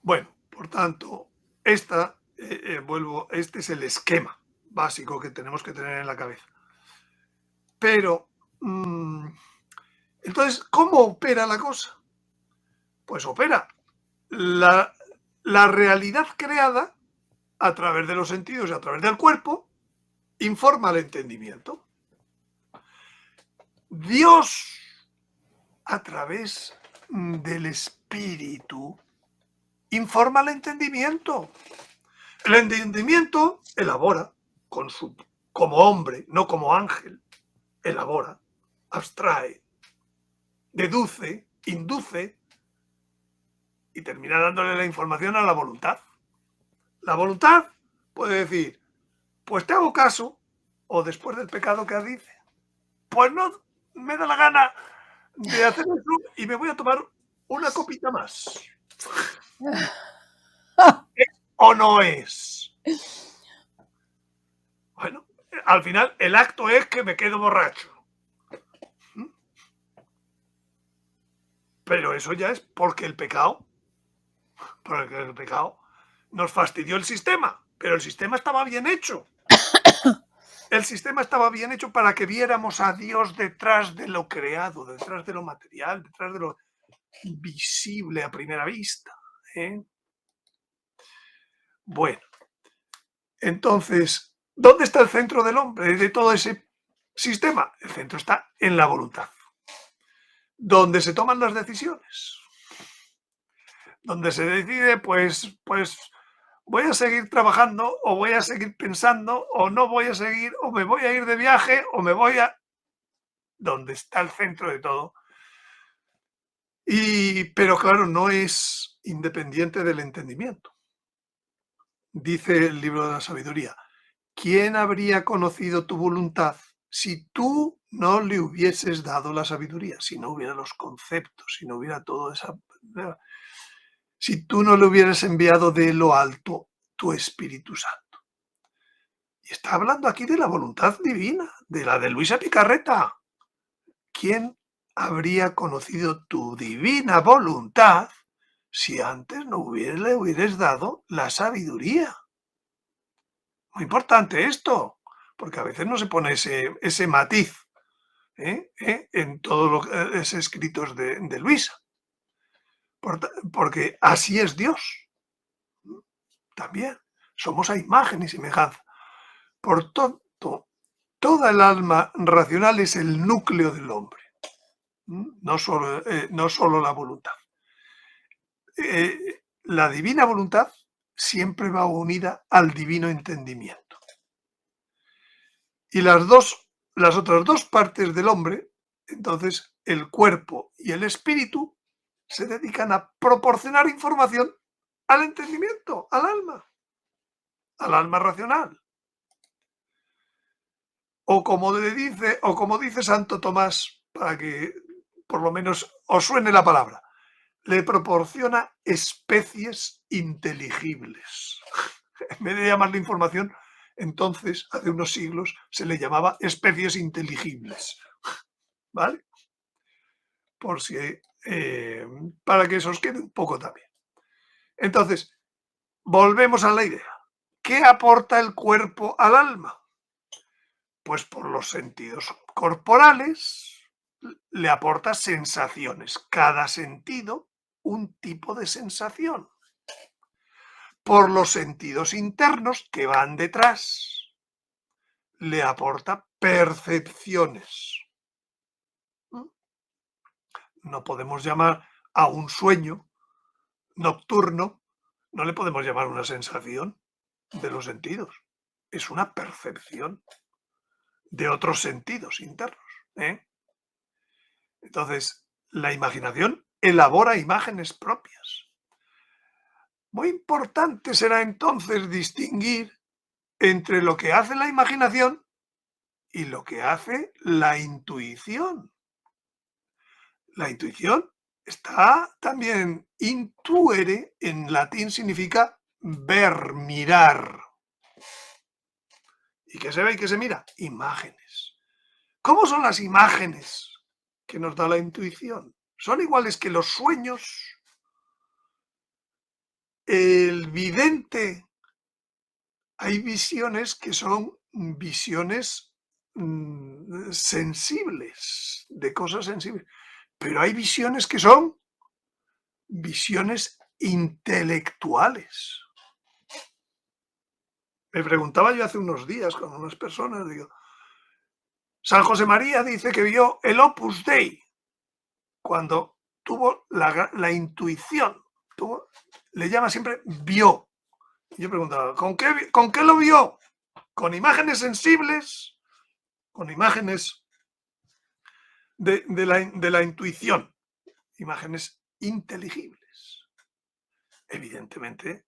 Bueno, por tanto, este es el esquema básico que tenemos que tener en la cabeza. Pero, entonces, ¿cómo opera la cosa? Pues opera la realidad creada a través de los sentidos y a través del cuerpo, informa al entendimiento. Dios, a través del Espíritu, informa al entendimiento. El entendimiento elabora como hombre, no como ángel, elabora, abstrae, deduce, induce y termina dándole la información a la voluntad. La voluntad puede decir, pues te hago caso, o después del pecado que dice, pues no me da la gana de hacer eso y me voy a tomar una copita más. ¿O no es? Bueno, al final el acto es que me quedo borracho. Pero eso ya es porque el pecado nos fastidió el sistema, pero el sistema estaba bien hecho. El sistema estaba bien hecho para que viéramos a Dios detrás de lo creado, detrás de lo material, detrás de lo visible a primera vista. Bueno, entonces, ¿dónde está el centro del hombre, de todo ese sistema? El centro está en la voluntad, donde se toman las decisiones, donde se decide, pues voy a seguir trabajando, o voy a seguir pensando, o no voy a seguir, o me voy a ir de viaje, o me voy a... Donde está el centro de todo. Pero claro, no es independiente del entendimiento. Dice el libro de la sabiduría, ¿quién habría conocido tu voluntad si tú no le hubieses dado la sabiduría? Si no hubiera los conceptos, si no hubiera todo esa... Si tú no le hubieras enviado de lo alto tu Espíritu Santo. Y está hablando aquí de la voluntad divina, de la de Luisa Picarreta. ¿Quién habría conocido tu divina voluntad si antes no le hubieras dado la sabiduría? Muy importante esto, porque a veces no se pone ese matiz en todos los escritos de Luisa. Porque así es Dios. También somos a imagen y semejanza. Por tanto, toda el alma racional es el núcleo del hombre, no solo la voluntad. La divina voluntad siempre va unida al divino entendimiento. Y las otras dos partes del hombre, entonces el cuerpo y el espíritu, se dedican a proporcionar información al entendimiento, al alma racional. O como dice Santo Tomás, para que por lo menos os suene la palabra, le proporciona especies inteligibles. En vez de llamarle información, entonces, hace unos siglos, se le llamaba especies inteligibles. ¿Vale? Por si, para que eso os quede un poco también. Entonces, volvemos a la idea. ¿Qué aporta el cuerpo al alma? Pues por los sentidos corporales le aporta sensaciones. Cada sentido, un tipo de sensación. Por los sentidos internos que van detrás, le aporta percepciones. No podemos llamar a un sueño nocturno, no le podemos llamar una sensación de los sentidos. Es una percepción de otros sentidos internos. Entonces, la imaginación elabora imágenes propias. Muy importante será entonces distinguir entre lo que hace la imaginación y lo que hace la intuición. La intuición está también, intuere, en latín significa ver, mirar. ¿Y qué se ve y qué se mira? Imágenes. ¿Cómo son las imágenes que nos da la intuición? Son iguales que los sueños. El vidente, hay visiones que son visiones sensibles, de cosas sensibles, pero hay visiones que son visiones intelectuales. Me preguntaba yo hace unos días con unas personas, digo, San José María dice que vio el Opus Dei cuando tuvo la intuición, le llama siempre vio. Y yo preguntaba, ¿con qué lo vio? ¿Con imágenes sensibles? ¿Con imágenes de la intuición? Imágenes inteligibles. Evidentemente,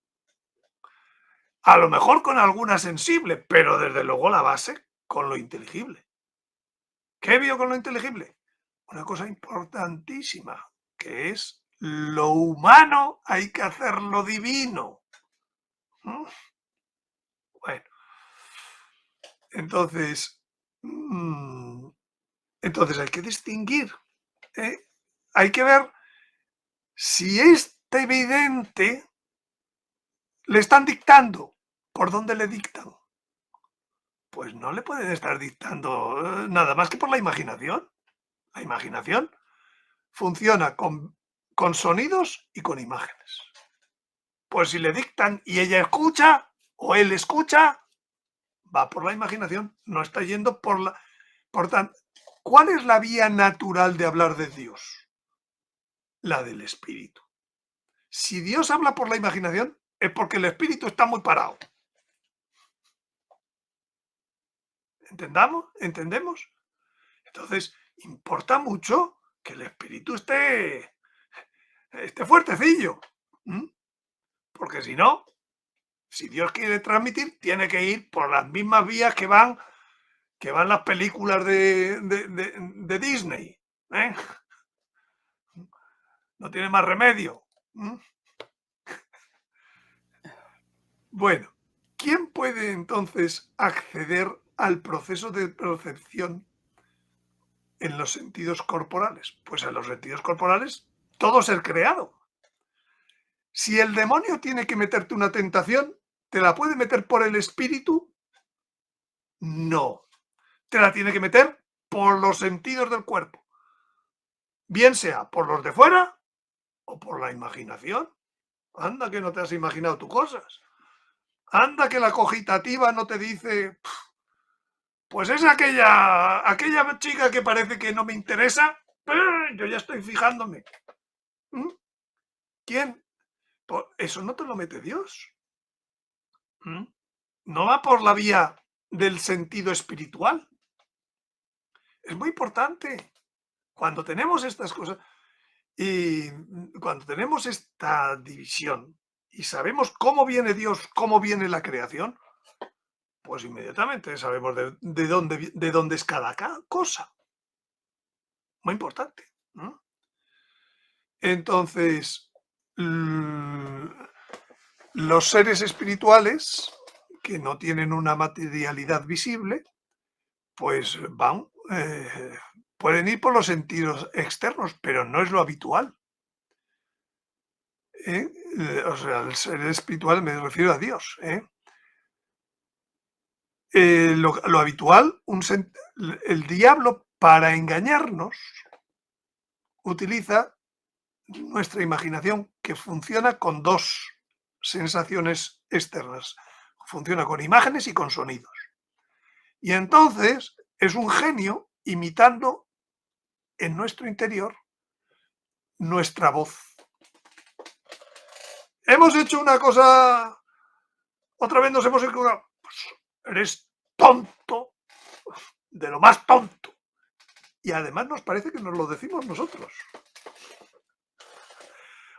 a lo mejor con alguna sensible, pero desde luego la base con lo inteligible. ¿Qué vio con lo inteligible? Una cosa importantísima, que es lo humano hay que hacerlo divino. Bueno, entonces hay que distinguir, hay que ver si este vidente le están dictando. ¿Por dónde le dictan? Pues no le pueden estar dictando nada más que por la imaginación. La imaginación funciona con sonidos y con imágenes. Pues si le dictan y ella escucha o él escucha, va por la imaginación, no está yendo por la... Por tanto, ¿cuál es la vía natural de hablar de Dios? La del espíritu. Si Dios habla por la imaginación, es porque el espíritu está muy parado. ¿Entendemos? Entonces, importa mucho que el espíritu esté fuertecillo. Porque si no, si Dios quiere transmitir, tiene que ir por las mismas vías que van las películas de Disney. No tiene más remedio. Bueno, ¿quién puede entonces acceder al proceso de percepción en los sentidos corporales? Pues a los sentidos corporales, todo ser creado. Si el demonio tiene que meterte una tentación, ¿te la puede meter por el espíritu? No. Te la tiene que meter por los sentidos del cuerpo. Bien sea por los de fuera o por la imaginación. Anda que no te has imaginado tú cosas. Anda que la cogitativa no te dice Pues es aquella chica que parece que no me interesa, pero yo ya estoy fijándome. ¿Mm? ¿Quién? Eso no te lo mete Dios. ¿Mm? No va por la vía del sentido espiritual. Es muy importante. Cuando tenemos estas cosas y cuando tenemos esta división y sabemos cómo viene Dios, cómo viene la creación, pues inmediatamente sabemos de dónde es cada cosa. Muy importante, ¿no? Entonces, los seres espirituales que no tienen una materialidad visible, pues pueden ir por los sentidos externos, pero no es lo habitual. O sea, el ser espiritual me refiero a Dios. Lo habitual, el diablo para engañarnos utiliza nuestra imaginación, que funciona con dos sensaciones externas. Funciona con imágenes y con sonidos. Y entonces es un genio imitando en nuestro interior nuestra voz. Hemos hecho una cosa, otra vez nos hemos equivocado. Pues eres tonto, de lo más tonto. Y además nos parece que nos lo decimos nosotros.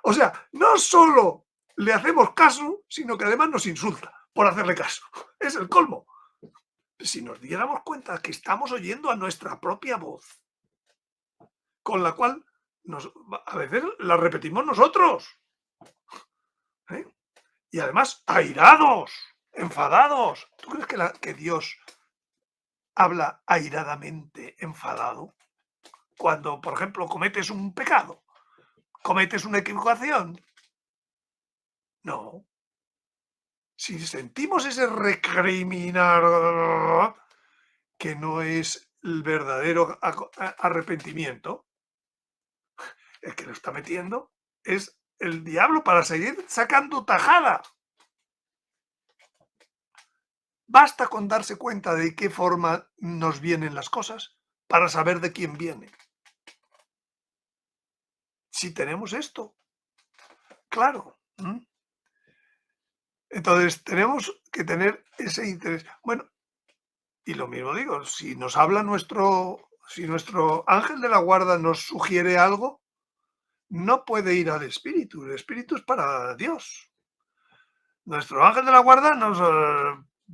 O sea, no solo le hacemos caso, sino que además nos insulta por hacerle caso. Es el colmo. Si nos diéramos cuenta que estamos oyendo a nuestra propia voz, con la cual a veces la repetimos nosotros. Y además, airados, enfadados. ¿Tú crees que Dios habla airadamente, enfadado? Cuando, por ejemplo, cometes un pecado, cometes una equivocación. No. Si sentimos ese recriminar, que no es el verdadero arrepentimiento, el que lo está metiendo es el diablo para seguir sacando tajada. Basta con darse cuenta de qué forma nos vienen las cosas para saber de quién viene. Si tenemos esto, claro. Entonces tenemos que tener ese interés. Bueno, y lo mismo digo, si nos habla si nuestro ángel de la guarda nos sugiere algo, no puede ir al espíritu. El espíritu es para Dios. Nuestro ángel de la guarda nos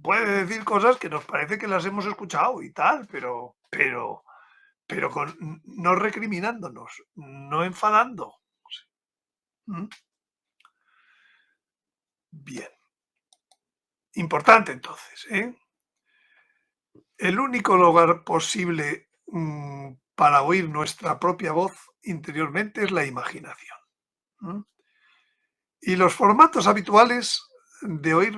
puede decir cosas que nos parece que las hemos escuchado y tal, pero no recriminándonos, no enfadando. Bien. Importante entonces, El único lugar posible para oír nuestra propia voz interiormente es la imaginación. Y los formatos habituales de oír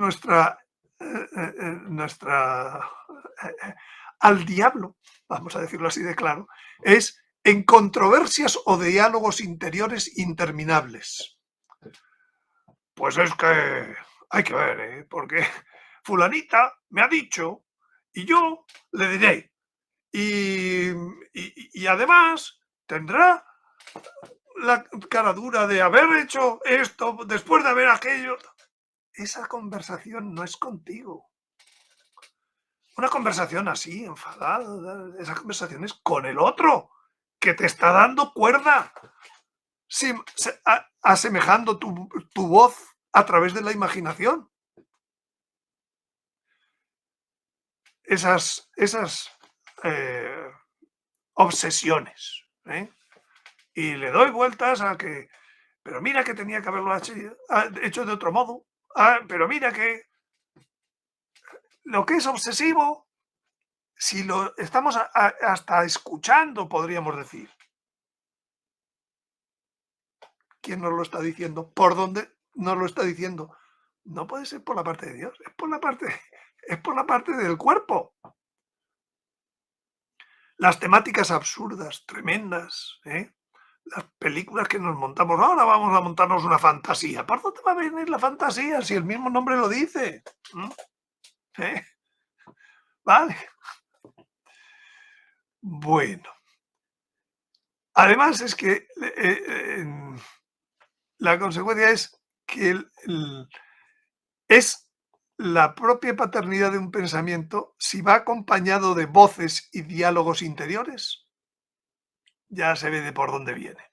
al diablo, vamos a decirlo así de claro, es en controversias o diálogos interiores interminables. Pues es que hay que ver, porque fulanita me ha dicho y yo le diré. Y además tendrá la cara dura de haber hecho esto después de haber aquello. Esa conversación no es contigo. Una conversación así, enfadada, esa conversación es con el otro, que te está dando cuerda, asemejando tu voz a través de la imaginación. Esas obsesiones. Y le doy vueltas a que, pero mira que tenía que haberlo hecho de otro modo. Pero mira que lo que es obsesivo, si lo estamos hasta escuchando, podríamos decir. ¿Quién nos lo está diciendo? ¿Por dónde nos lo está diciendo? No puede ser por la parte de Dios, es por la parte del cuerpo. Las temáticas absurdas, tremendas, las películas que nos montamos, ahora vamos a montarnos una fantasía. ¿Por dónde va a venir la fantasía si el mismo nombre lo dice? ¿Vale? Bueno, además es que la consecuencia es que es la propia paternidad de un pensamiento, si va acompañado de voces y diálogos interiores, ya se ve de por dónde viene.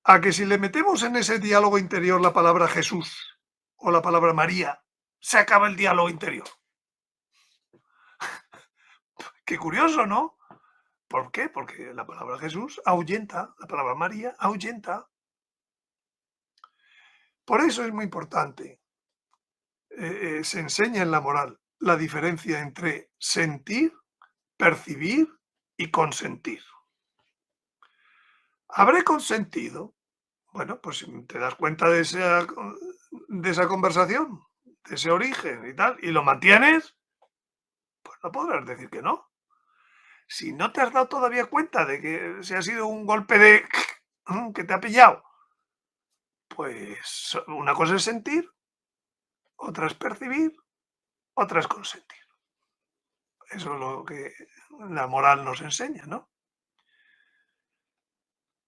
A que si le metemos en ese diálogo interior la palabra Jesús o la palabra María, se acaba el diálogo interior. Qué curioso, ¿no? ¿Por qué? Porque la palabra Jesús ahuyenta, la palabra María ahuyenta. Por eso es muy importante, se enseña en la moral la diferencia entre sentir, percibir y consentir. ¿Habré consentido? Bueno, pues si te das cuenta de esa conversación, de ese origen y tal, y lo mantienes, pues no podrás decir que no. Si no te has dado todavía cuenta de que se ha sido un golpe de que te ha pillado, pues una cosa es sentir, otra es percibir, otra es consentir. Eso es lo que la moral nos enseña, ¿no?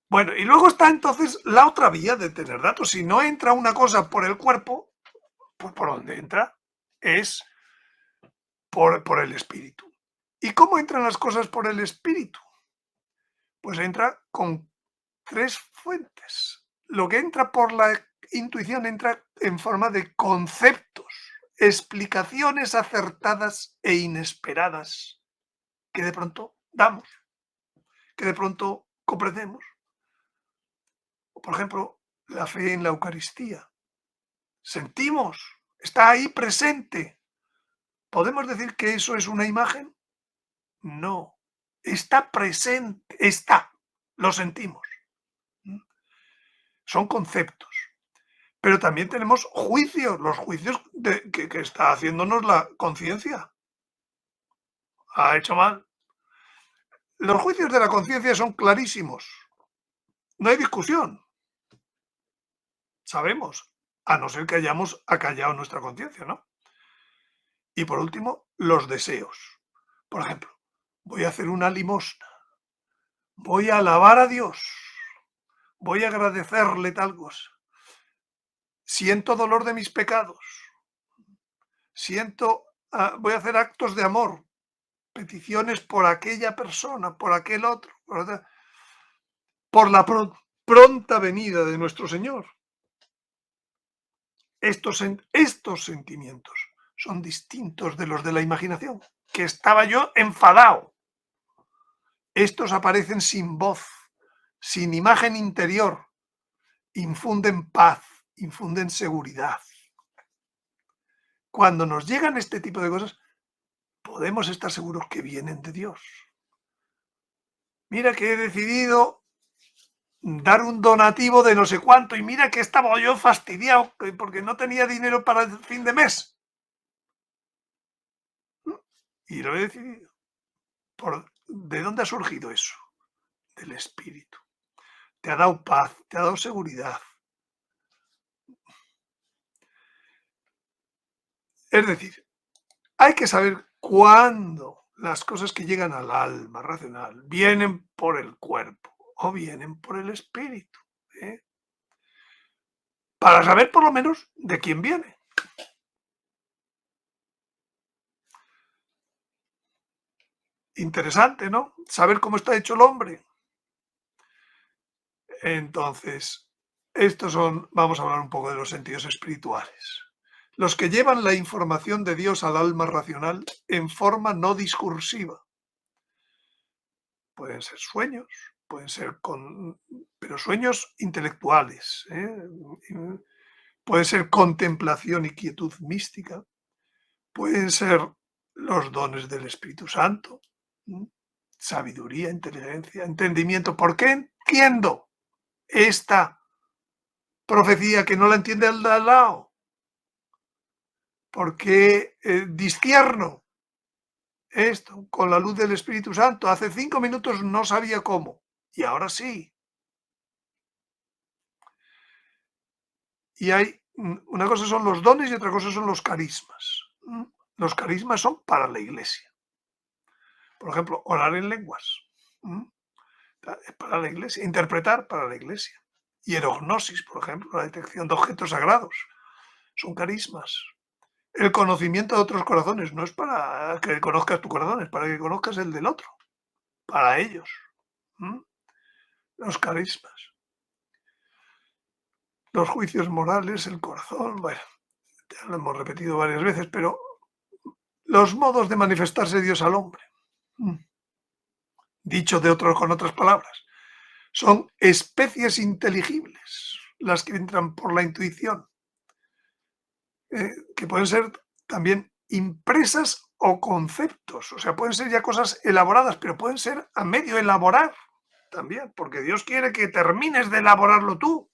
Bueno, y luego está entonces la otra vía de tener datos. Si no entra una cosa por el cuerpo, pues por donde entra es por el espíritu. ¿Y cómo entran las cosas por el espíritu? Pues entra con tres fuentes. Lo que entra por la intuición entra en forma de conceptos, explicaciones acertadas e inesperadas que de pronto damos, que de pronto comprendemos. Por ejemplo, la fe en la Eucaristía. Sentimos, está ahí presente. ¿Podemos decir que eso es una imagen? No, está presente, está, lo sentimos. Son conceptos. Pero también tenemos juicios, los juicios que está haciéndonos la conciencia. Ha hecho mal. Los juicios de la conciencia son clarísimos. No hay discusión. Sabemos, a no ser que hayamos acallado nuestra conciencia, ¿no? Y por último, los deseos. Por ejemplo, voy a hacer una limosna. Voy a alabar a Dios. Voy a agradecerle tal cosa. Siento dolor de mis pecados. Voy a hacer actos de amor, peticiones por aquella persona, por aquel otro, por la pronta venida de nuestro Señor. Estos sentimientos son distintos de los de la imaginación, que estaba yo enfadado. Estos aparecen sin voz, sin imagen interior, infunden paz, infunden seguridad. Cuando nos llegan este tipo de cosas, podemos estar seguros que vienen de Dios. Mira que he decidido dar un donativo de no sé cuánto y mira que estaba yo fastidiado porque no tenía dinero para el fin de mes. Y lo he decidido. ¿De dónde ha surgido eso? Del espíritu. Te ha dado paz, te ha dado seguridad. Es decir, hay que saber cuándo las cosas que llegan al alma racional vienen por el cuerpo o vienen por el espíritu, ¿eh? Para saber por lo menos de quién viene. Interesante, ¿no? Saber cómo está hecho el hombre. Entonces, vamos a hablar un poco de los sentidos espirituales. Los que llevan la información de Dios al alma racional en forma no discursiva. Pueden ser sueños, pero sueños intelectuales. Puede ser contemplación y quietud mística. Pueden ser los dones del Espíritu Santo. Sabiduría, inteligencia, entendimiento. ¿Por qué entiendo esta profecía que no la entiende al de al lado? ¿Por qué discierno esto con la luz del Espíritu Santo? Hace 5 minutos no sabía cómo y ahora sí. Y hay una cosa son los dones y otra cosa son los carismas. Los carismas son para la Iglesia. por ejemplo, orar en lenguas. Es para la iglesia, interpretar para la iglesia. Hierognosis, por ejemplo, la detección de objetos sagrados. Son carismas. El conocimiento de otros corazones no es para que conozcas tu corazón, es para que conozcas el del otro. Para ellos. Los carismas. Los juicios morales, el corazón, bueno, ya lo hemos repetido varias veces, pero los modos de manifestarse Dios al hombre. Dicho con otras palabras, son especies inteligibles las que entran por la intuición, que pueden ser también impresas o conceptos, o sea, pueden ser ya cosas elaboradas, pero pueden ser a medio elaborar también, porque Dios quiere que termines de elaborarlo tú.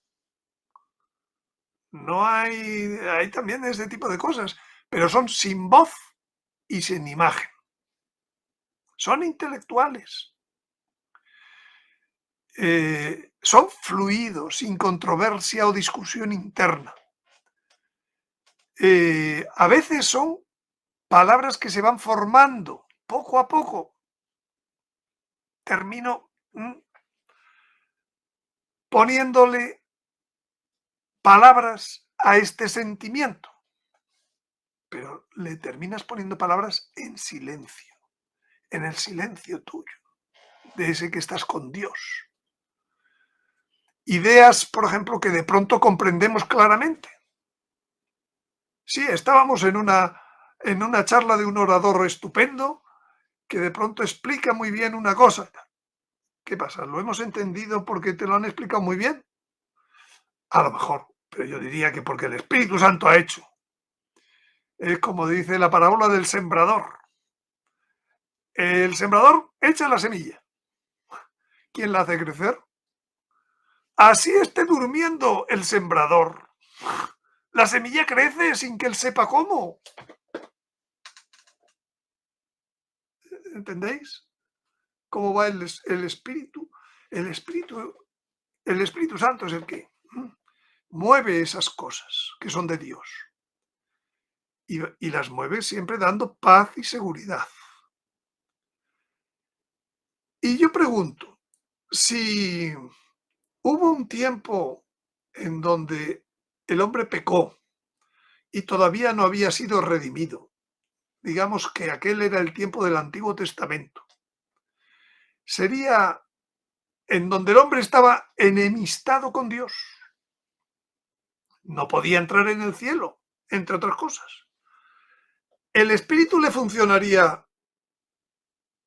No hay también ese tipo de cosas, pero son sin voz y sin imagen. Son intelectuales. Son fluidos, sin controversia o discusión interna. A veces son palabras que se van formando poco a poco. Termino poniéndole palabras a este sentimiento, pero le terminas poniendo palabras en silencio, en el silencio tuyo, de ese que estás con Dios. Ideas, por ejemplo, que de pronto comprendemos claramente. Sí, estábamos en una charla de un orador estupendo que de pronto explica muy bien una cosa. ¿Qué pasa? ¿Lo hemos entendido porque te lo han explicado muy bien? A lo mejor, pero yo diría que porque el Espíritu Santo ha hecho. Es como dice la parábola del sembrador. El sembrador echa la semilla. ¿Quién la hace crecer? Así esté durmiendo el sembrador. La semilla crece sin que él sepa cómo. ¿Entendéis? ¿Cómo va el Espíritu? El Espíritu Santo es el que mueve esas cosas que son de Dios. Y las mueve siempre dando paz y seguridad. Y yo pregunto, si hubo un tiempo en donde el hombre pecó y todavía no había sido redimido, digamos que aquel era el tiempo del Antiguo Testamento, sería en donde el hombre estaba enemistado con Dios. No podía entrar en el cielo, entre otras cosas. ¿El Espíritu le funcionaría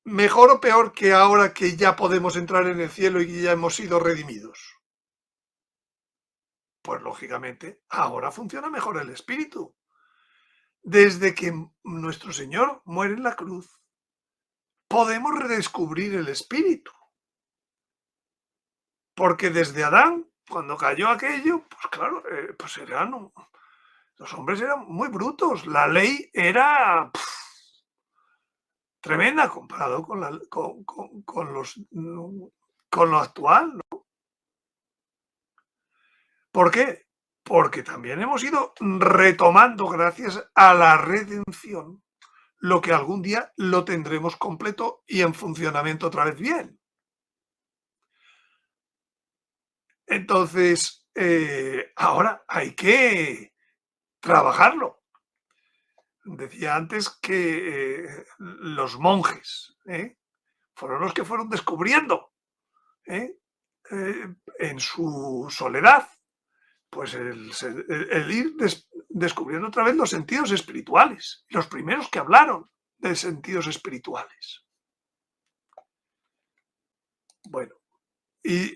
mejor o peor que ahora que ya podemos entrar en el cielo y ya hemos sido redimidos? Pues lógicamente, ahora funciona mejor el Espíritu. Desde que nuestro Señor muere en la cruz, podemos redescubrir el Espíritu. Porque desde Adán, cuando cayó aquello, pues claro, pues los hombres eran muy brutos. La ley era tremenda comparado con lo actual, ¿no? ¿Por qué? Porque también hemos ido retomando, gracias a la redención, lo que algún día lo tendremos completo y en funcionamiento otra vez bien. Entonces, ahora hay que trabajarlo. Decía antes que los monjes fueron los que fueron descubriendo en su soledad, pues el ir descubriendo otra vez los sentidos espirituales, los primeros que hablaron de sentidos espirituales. Bueno, y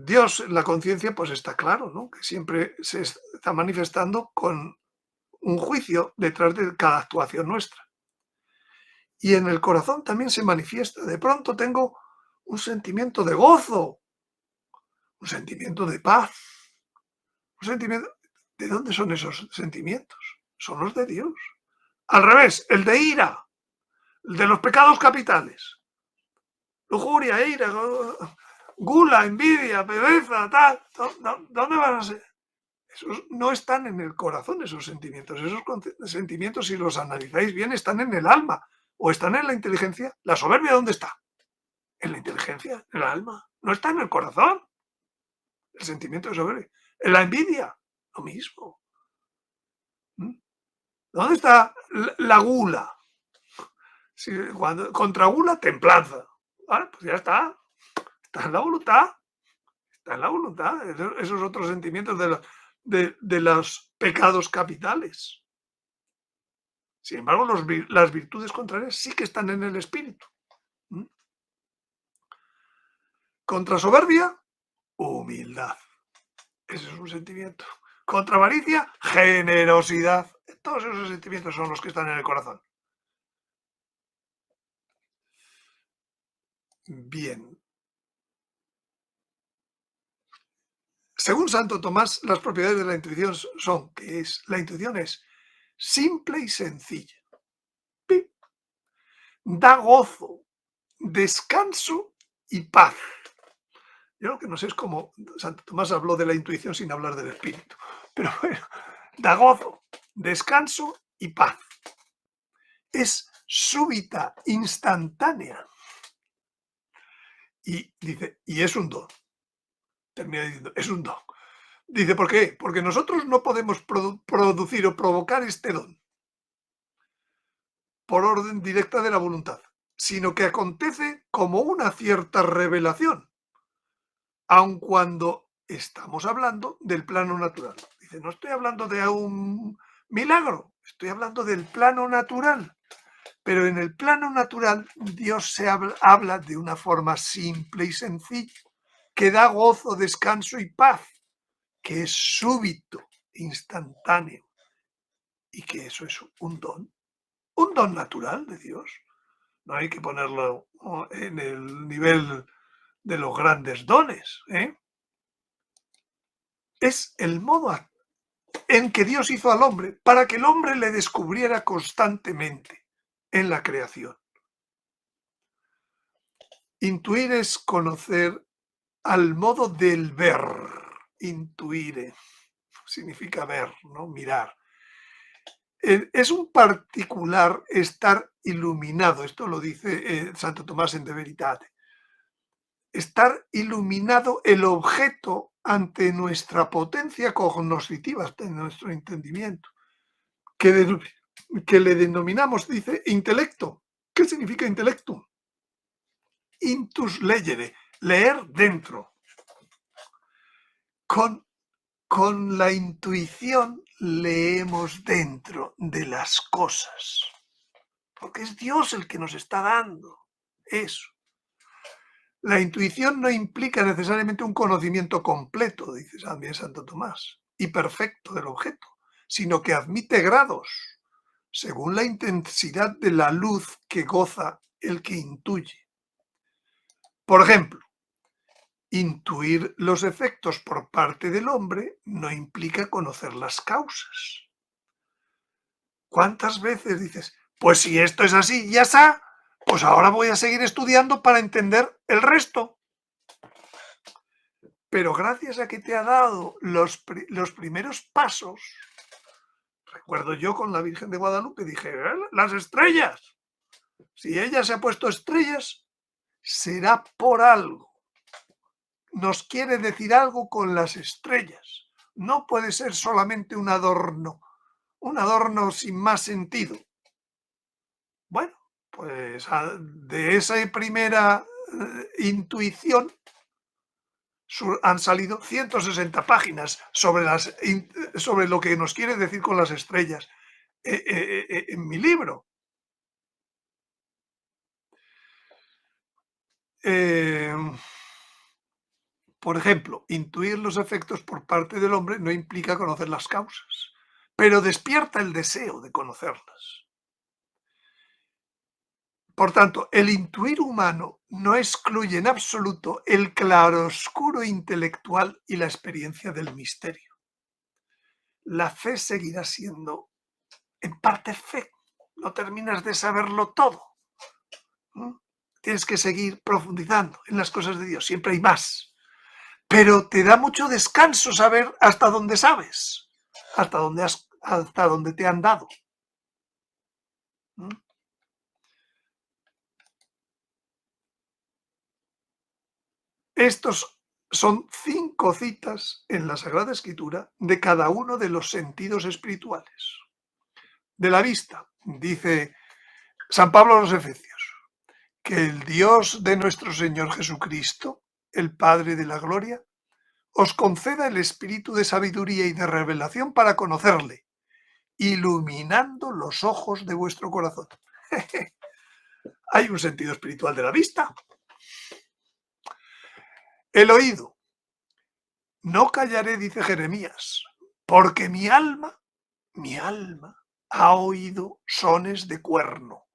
Dios, la conciencia, pues está claro, ¿no? Que siempre se está manifestando con un juicio detrás de cada actuación nuestra. Y en el corazón también se manifiesta. De pronto tengo un sentimiento de gozo, un sentimiento de paz, un sentimiento... ¿De dónde son esos sentimientos? Son los de Dios. Al revés, el de ira, el de los pecados capitales. Lujuria, ira, gula, envidia, pereza, tal. ¿Dónde van a ser? Esos no están en el corazón, esos sentimientos. Esos sentimientos, si los analizáis bien, están en el alma. o están en la inteligencia. ¿La soberbia dónde está? En la inteligencia, en el alma. No está en el corazón. El sentimiento de soberbia. En la envidia, lo mismo. ¿Dónde está la gula? Si contra gula, templanza. ¿Vale? Pues ya está. Está en la voluntad. Está en la voluntad. Esos otros sentimientos de los pecados capitales. Sin embargo, las virtudes contrarias sí que están en el espíritu. Contra soberbia, humildad. Ese es un sentimiento. Contra avaricia, generosidad. Todos esos sentimientos son los que están en el corazón. Bien. Según Santo Tomás, las propiedades de la intuición son que la intuición es simple y sencilla. Da gozo, descanso y paz. Yo lo que no sé es cómo Santo Tomás habló de la intuición sin hablar del espíritu. Pero bueno, da gozo, descanso y paz. Es súbita, instantánea. Y dice, y es un don. Termina diciendo, es un don. Dice, ¿por qué? Porque nosotros no podemos producir o provocar este don por orden directa de la voluntad, sino que acontece como una cierta revelación, aun cuando estamos hablando del plano natural. Dice, no estoy hablando de un milagro, estoy hablando del plano natural. Pero en el plano natural Dios habla de una forma simple y sencilla, que da gozo, descanso y paz, que es súbito, instantáneo, y que eso es un don natural de Dios. No hay que ponerlo en el nivel de los grandes dones. Es el modo en que Dios hizo al hombre para que el hombre le descubriera constantemente en la creación. Intuir es conocer al modo del ver. Intuire significa ver, ¿no? Mirar. Es un particular estar iluminado. Esto lo dice Santo Tomás en De Veritate. Estar iluminado el objeto ante nuestra potencia cognoscitiva, ante nuestro entendimiento, que le denominamos, dice, intelecto. ¿Qué significa intelecto? Intus legere, leer dentro. Con la intuición leemos dentro de las cosas, porque es Dios el que nos está dando eso. La intuición no implica necesariamente un conocimiento completo, dice también Santo Tomás, y perfecto del objeto, sino que admite grados, según la intensidad de la luz que goza el que intuye. Por ejemplo, intuir los efectos por parte del hombre no implica conocer las causas. ¿Cuántas veces dices, pues si esto es así, ya está, pues ahora voy a seguir estudiando para entender el resto? Pero gracias a que te ha dado los primeros pasos, recuerdo yo con la Virgen de Guadalupe, dije, las estrellas, si ella se ha puesto estrellas, será por algo. Nos quiere decir algo con las estrellas. No puede ser solamente un adorno sin más sentido. Bueno, pues de esa primera intuición han salido 160 páginas sobre lo que nos quiere decir con las estrellas en mi libro. Por ejemplo, intuir los efectos por parte del hombre no implica conocer las causas, pero despierta el deseo de conocerlas. Por tanto, el intuir humano no excluye en absoluto el claroscuro intelectual y la experiencia del misterio. La fe seguirá siendo, en parte, fe. No terminas de saberlo todo. Tienes que seguir profundizando en las cosas de Dios. Siempre hay más. Pero te da mucho descanso saber hasta dónde sabes, hasta dónde te han dado. Estos son 5 citas en la Sagrada Escritura de cada uno de los sentidos espirituales. De la vista, dice San Pablo a los Efesios, que el Dios de nuestro Señor Jesucristo, el Padre de la gloria, os conceda el espíritu de sabiduría y de revelación para conocerle, iluminando los ojos de vuestro corazón. Hay un sentido espiritual de la vista. El oído. No callaré, dice Jeremías, porque mi alma ha oído sones de cuerno,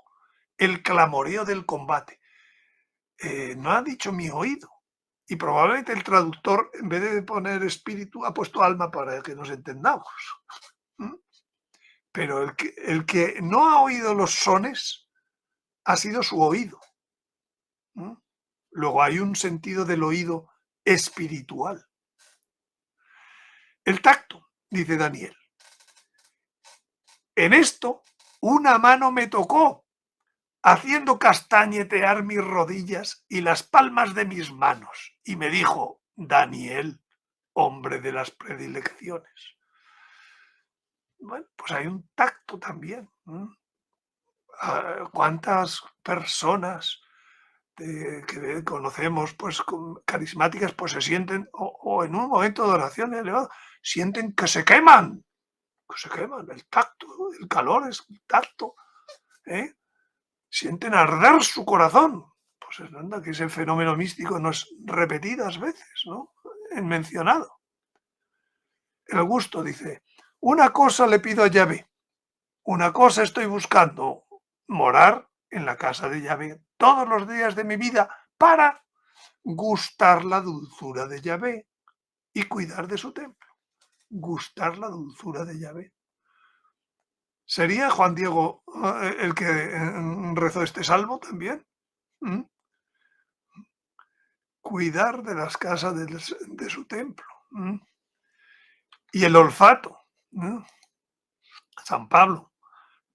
el clamoreo del combate. No ha dicho mi oído. Y probablemente el traductor, en vez de poner espíritu, ha puesto alma para que nos entendamos. Pero el que no ha oído los sones ha sido su oído. Luego hay un sentido del oído espiritual. El tacto, dice Daniel. En esto, una mano me tocó, haciendo castañetear mis rodillas y las palmas de mis manos, y me dijo: Daniel, hombre de las predilecciones. Bueno, pues hay un tacto también. ¿Cuántas personas que conocemos, pues carismáticas, pues se sienten, o en un momento de oración elevado, sienten que se queman, el tacto, el calor es el tacto, sienten arder su corazón? Pues es verdad que ese fenómeno místico no es repetidas veces, ¿no?, mencionado. El gusto, dice: una cosa le pido a Yahvé, una cosa estoy buscando, morar en la casa de Yahvé todos los días de mi vida para gustar la dulzura de Yahvé y cuidar de su templo. Gustar la dulzura de Yahvé. ¿Sería Juan Diego el que rezó este salmo también? Cuidar de las casas de su templo. Y el olfato. San Pablo: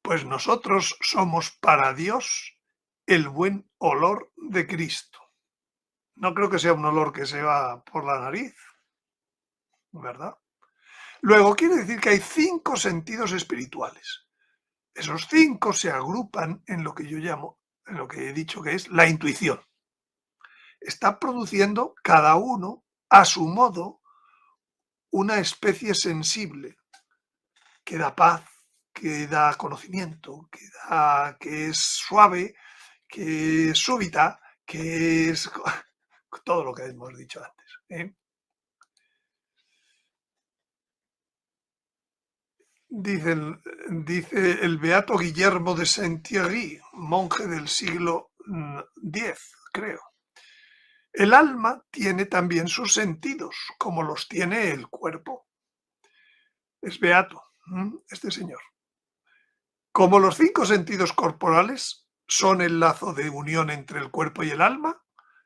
pues nosotros somos para Dios el buen olor de Cristo. No creo que sea un olor que se va por la nariz, ¿verdad? Luego quiere decir que hay 5 sentidos espirituales. Esos 5 se agrupan en lo que yo llamo, en lo que he dicho que es la intuición. Está produciendo cada uno a su modo una especie sensible que da paz, que da conocimiento, que es suave, que es súbita, que es todo lo que hemos dicho antes. Dice el beato Guillermo de Saint-Thierry, monje del siglo X, creo: el alma tiene también sus sentidos, como los tiene el cuerpo. Es beato este señor. Como los 5 sentidos corporales son el lazo de unión entre el cuerpo y el alma,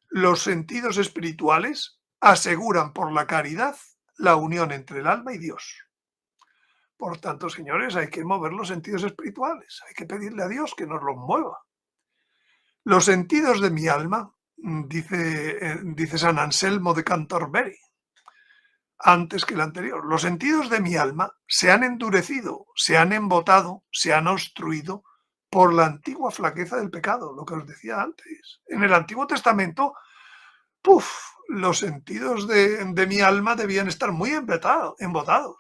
los sentidos espirituales aseguran por la caridad la unión entre el alma y Dios. Por tanto, señores, hay que mover los sentidos espirituales, hay que pedirle a Dios que nos los mueva. Los sentidos de mi alma, dice San Anselmo de Canterbury, antes que el anterior, los sentidos de mi alma se han endurecido, se han embotado, se han obstruido por la antigua flaqueza del pecado, lo que os decía antes. En el Antiguo Testamento, los sentidos de mi alma debían estar muy embotados.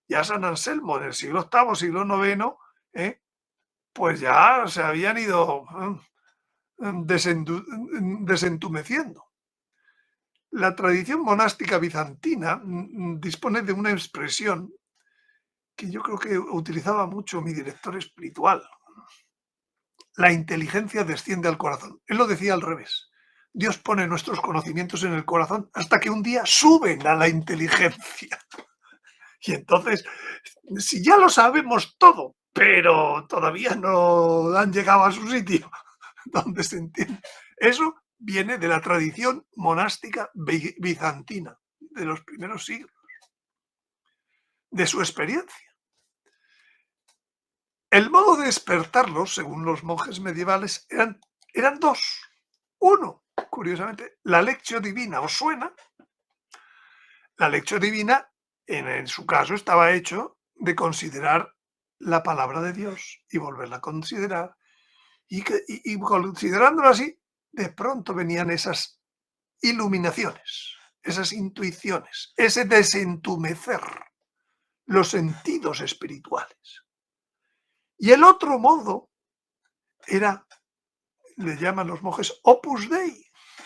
Ya San Anselmo, en el siglo VIII, siglo IX, pues ya se habían ido desentumeciendo. La tradición monástica bizantina dispone de una expresión que yo creo que utilizaba mucho mi director espiritual. La inteligencia desciende al corazón. Él lo decía al revés. Dios pone nuestros conocimientos en el corazón hasta que un día suben a la inteligencia. Y entonces, si ya lo sabemos todo, pero todavía no han llegado a su sitio donde se entiende, eso viene de la tradición monástica bizantina de los primeros siglos, de su experiencia. El modo de despertarlos, según los monjes medievales, eran 2. Uno, curiosamente, la lectio divina os suena. La lectio divina, en su caso, estaba hecho de considerar la palabra de Dios y volverla a considerar. Y considerándolo así, de pronto venían esas iluminaciones, esas intuiciones, ese desentumecer los sentidos espirituales. Y el otro modo era, le llaman los monjes Opus Dei,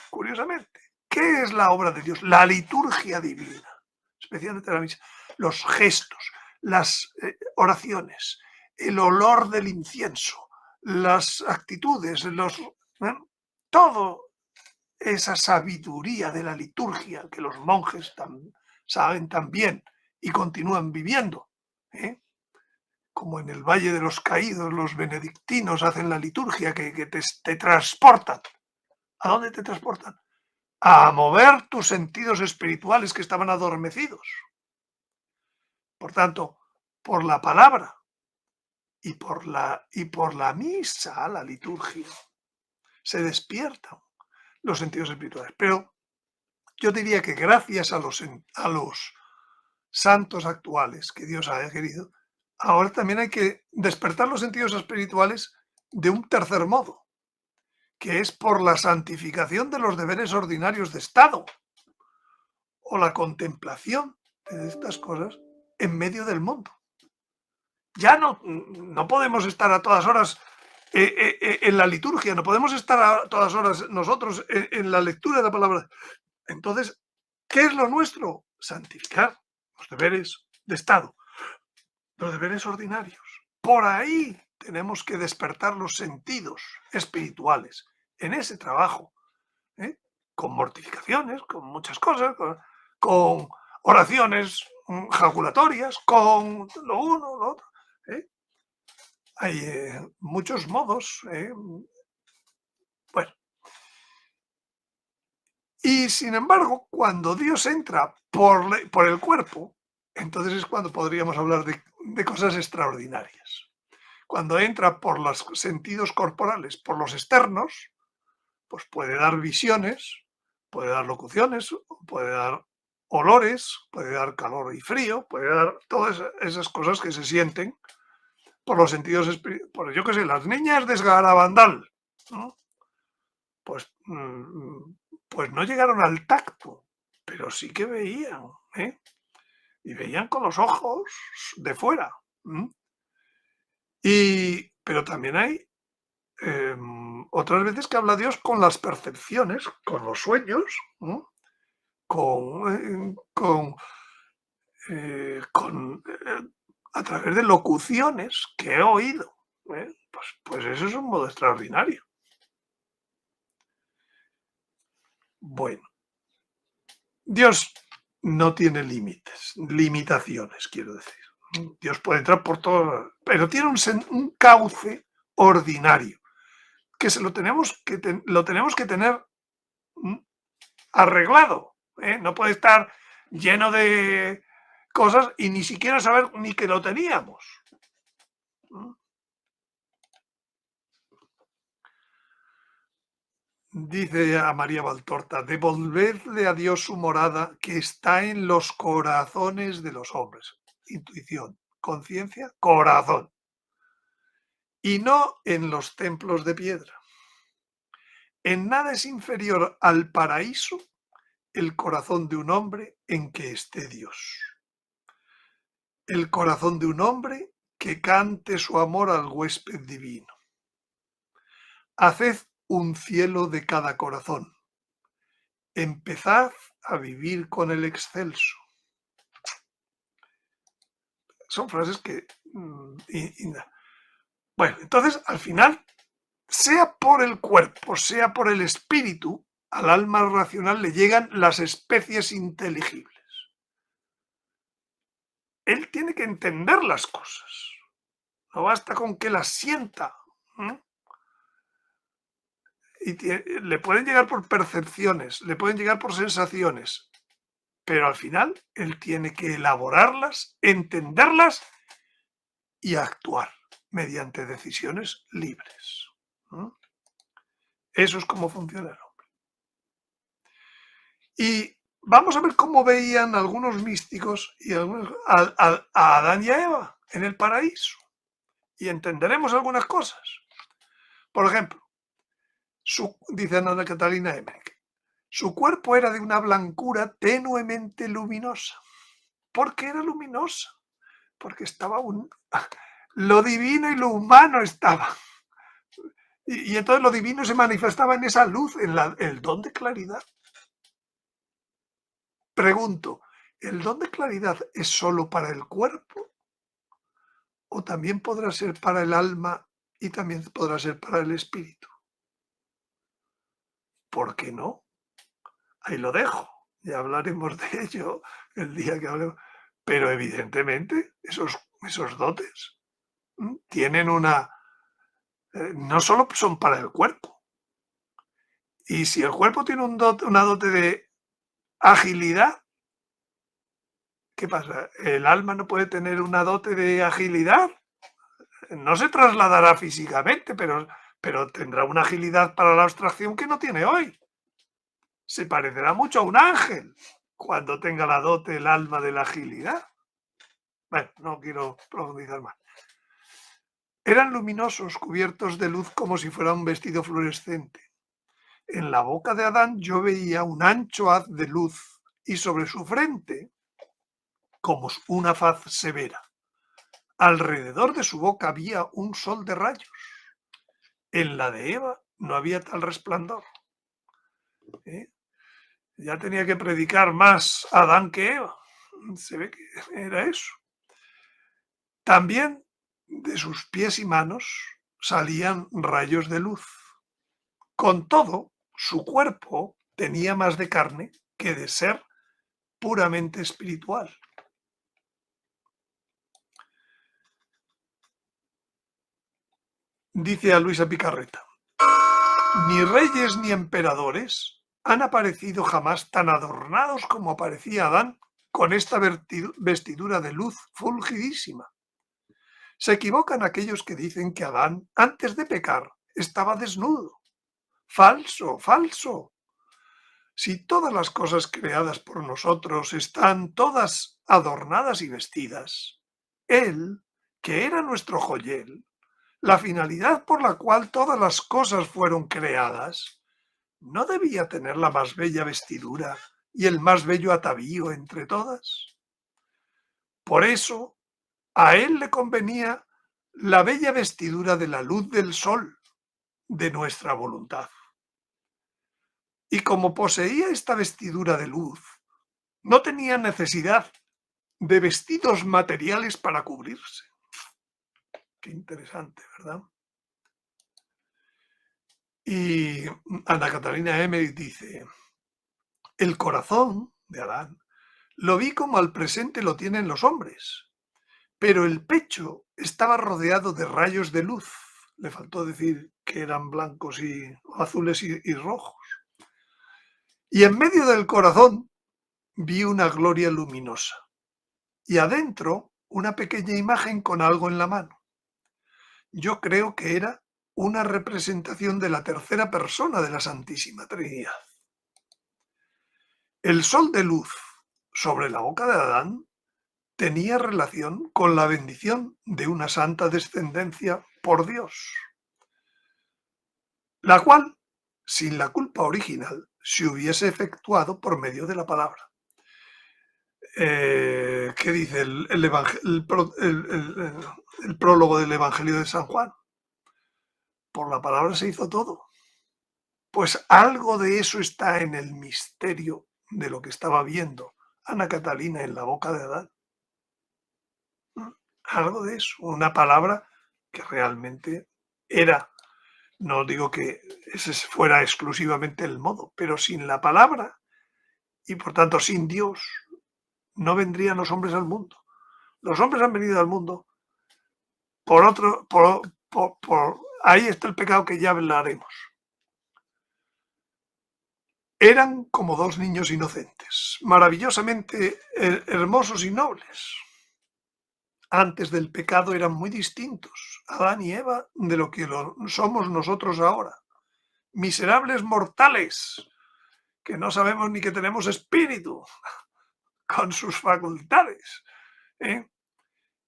curiosamente. ¿Qué es la obra de Dios? La liturgia divina, especialmente la misa, los gestos, las oraciones, el olor del incienso, las actitudes, todo esa sabiduría de la liturgia que los monjes saben tan bien y continúan viviendo, ¿eh? Como en el Valle de los Caídos los benedictinos hacen la liturgia que te transportan. ¿A dónde te transportan? A mover tus sentidos espirituales que estaban adormecidos. Por tanto, por la palabra y por la misa, la liturgia, se despiertan los sentidos espirituales. Pero yo diría que gracias a los santos actuales que Dios ha querido, ahora también hay que despertar los sentidos espirituales de un tercer modo, que es por la santificación de los deberes ordinarios de Estado o la contemplación de estas cosas en medio del mundo. Ya no podemos estar a todas horas en la liturgia, no podemos estar a todas horas nosotros en la lectura de la palabra. Entonces, ¿qué es lo nuestro? Santificar los deberes de Estado, los deberes ordinarios. Por ahí tenemos que despertar los sentidos espirituales en ese trabajo, con mortificaciones, con muchas cosas, con oraciones jaculatorias, con lo uno, lo otro. Hay muchos modos. Bueno. Y sin embargo, cuando Dios entra por el cuerpo, entonces es cuando podríamos hablar de cosas extraordinarias. Cuando entra por los sentidos corporales, por los externos, pues puede dar visiones, puede dar locuciones, puede dar olores, puede dar calor y frío, puede dar todas esas cosas que se sienten por los sentidos espirituales. Por yo qué sé, las niñas de Esgarabandal, ¿no? Pues no llegaron al tacto, pero sí que veían, y veían con los ojos de fuera. Pero también hay otras veces que habla Dios con las percepciones, con los sueños, a través de locuciones que he oído. Pues eso es un modo extraordinario. Bueno, Dios no tiene limitaciones, quiero decir. Dios puede entrar por todo, pero tiene un cauce ordinario que lo tenemos que tener arreglado. No puede estar lleno de cosas y ni siquiera saber ni que lo teníamos. Dice a María Valtorta: devolvedle a Dios su morada que está en los corazones de los hombres. Intuición, conciencia, corazón. Y no en los templos de piedra. En nada es inferior al paraíso el corazón de un hombre en que esté Dios. El corazón de un hombre que cante su amor al huésped divino. Haced un cielo de cada corazón. Empezad a vivir con el excelso. Son frases que... Bueno, entonces, al final, sea por el cuerpo, sea por el espíritu, al alma racional le llegan las especies inteligibles. Él tiene que entender las cosas. No basta con que las sienta. Y le pueden llegar por percepciones, le pueden llegar por sensaciones, pero al final él tiene que elaborarlas, entenderlas y actuar mediante decisiones libres. Eso es como funciona el hombre. Y vamos a ver cómo veían algunos místicos a Adán y a Eva en el paraíso. Y entenderemos algunas cosas. Por ejemplo, dice Ana Catalina Emmerich, su cuerpo era de una blancura tenuemente luminosa. ¿Por qué era luminosa? Porque estaba lo divino y lo humano estaba. Y entonces lo divino se manifestaba en esa luz, en el don de claridad. Pregunto, ¿el don de claridad es solo para el cuerpo? ¿O también podrá ser para el alma y también podrá ser para el espíritu? ¿Por qué no? Ahí lo dejo. Ya hablaremos de ello el día que hablemos. Pero evidentemente esos dotes tienen no solo son para el cuerpo. Y si el cuerpo tiene una dote de agilidad, ¿qué pasa? ¿El alma no puede tener una dote de agilidad? No se trasladará físicamente, pero tendrá una agilidad para la abstracción que no tiene hoy. Se parecerá mucho a un ángel cuando tenga la dote, el alma de la agilidad. Bueno, no quiero profundizar más. Eran luminosos, cubiertos de luz como si fuera un vestido fluorescente. En la boca de Adán yo veía un ancho haz de luz y sobre su frente como una faz severa. Alrededor de su boca había un sol de rayos. En la de Eva no había tal resplandor. Ya tenía que predicar más Adán que Eva. Se ve que era eso. También de sus pies y manos salían rayos de luz. Con todo, su cuerpo tenía más de carne que de ser puramente espiritual. Dice a Luisa Picarreta, ni reyes ni emperadores han aparecido jamás tan adornados como aparecía Adán con esta vestidura de luz fulgidísima. Se equivocan aquellos que dicen que Adán, antes de pecar, estaba desnudo. Falso, falso. Si todas las cosas creadas por nosotros están todas adornadas y vestidas, Él, que era nuestro joyel, la finalidad por la cual todas las cosas fueron creadas, ¿no debía tener la más bella vestidura y el más bello atavío entre todas? Por eso, a Él le convenía la bella vestidura de la luz del sol, de nuestra voluntad. Y como poseía esta vestidura de luz, no tenía necesidad de vestidos materiales para cubrirse. Qué interesante, ¿verdad? Y Ana Catalina Emmerich dice, el corazón de Adán lo vi como al presente lo tienen los hombres, pero el pecho estaba rodeado de rayos de luz. Le faltó decir que eran blancos y azules y rojos. Y en medio del corazón vi una gloria luminosa. Y adentro una pequeña imagen con algo en la mano. Yo creo que era una representación de la tercera persona de la Santísima Trinidad. El sol de luz sobre la boca de Adán tenía relación con la bendición de una santa descendencia por Dios, la cual, sin la culpa original, se hubiese efectuado por medio de la palabra. ¿Qué dice el prólogo del Evangelio de San Juan? Por la palabra se hizo todo. Pues algo de eso está en el misterio de lo que estaba viendo Ana Catalina en la boca de Adán. Algo de eso, una palabra que realmente era, no digo que ese fuera exclusivamente el modo, pero sin la palabra y por tanto sin Dios, no vendrían los hombres al mundo. Los hombres han venido al mundo ahí está el pecado que ya hablaremos. Eran como dos niños inocentes, maravillosamente hermosos y nobles. Antes del pecado eran muy distintos, Adán y Eva, de lo que somos nosotros ahora. Miserables mortales que no sabemos ni que tenemos espíritu, con sus facultades, ¿eh?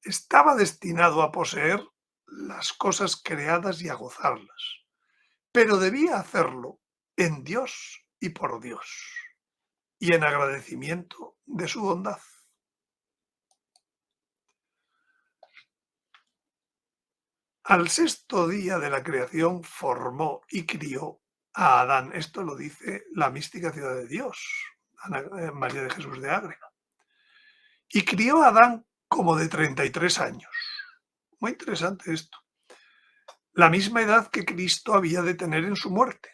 Estaba destinado a poseer las cosas creadas y a gozarlas, pero debía hacerlo en Dios y por Dios, y en agradecimiento de su bondad. Al sexto día de la creación formó y crió a Adán. Esto lo dice la mística Ciudad de Dios, María de Jesús de Ágreda. Y crió a Adán como de 33 años. Muy interesante esto. La misma edad que Cristo había de tener en su muerte.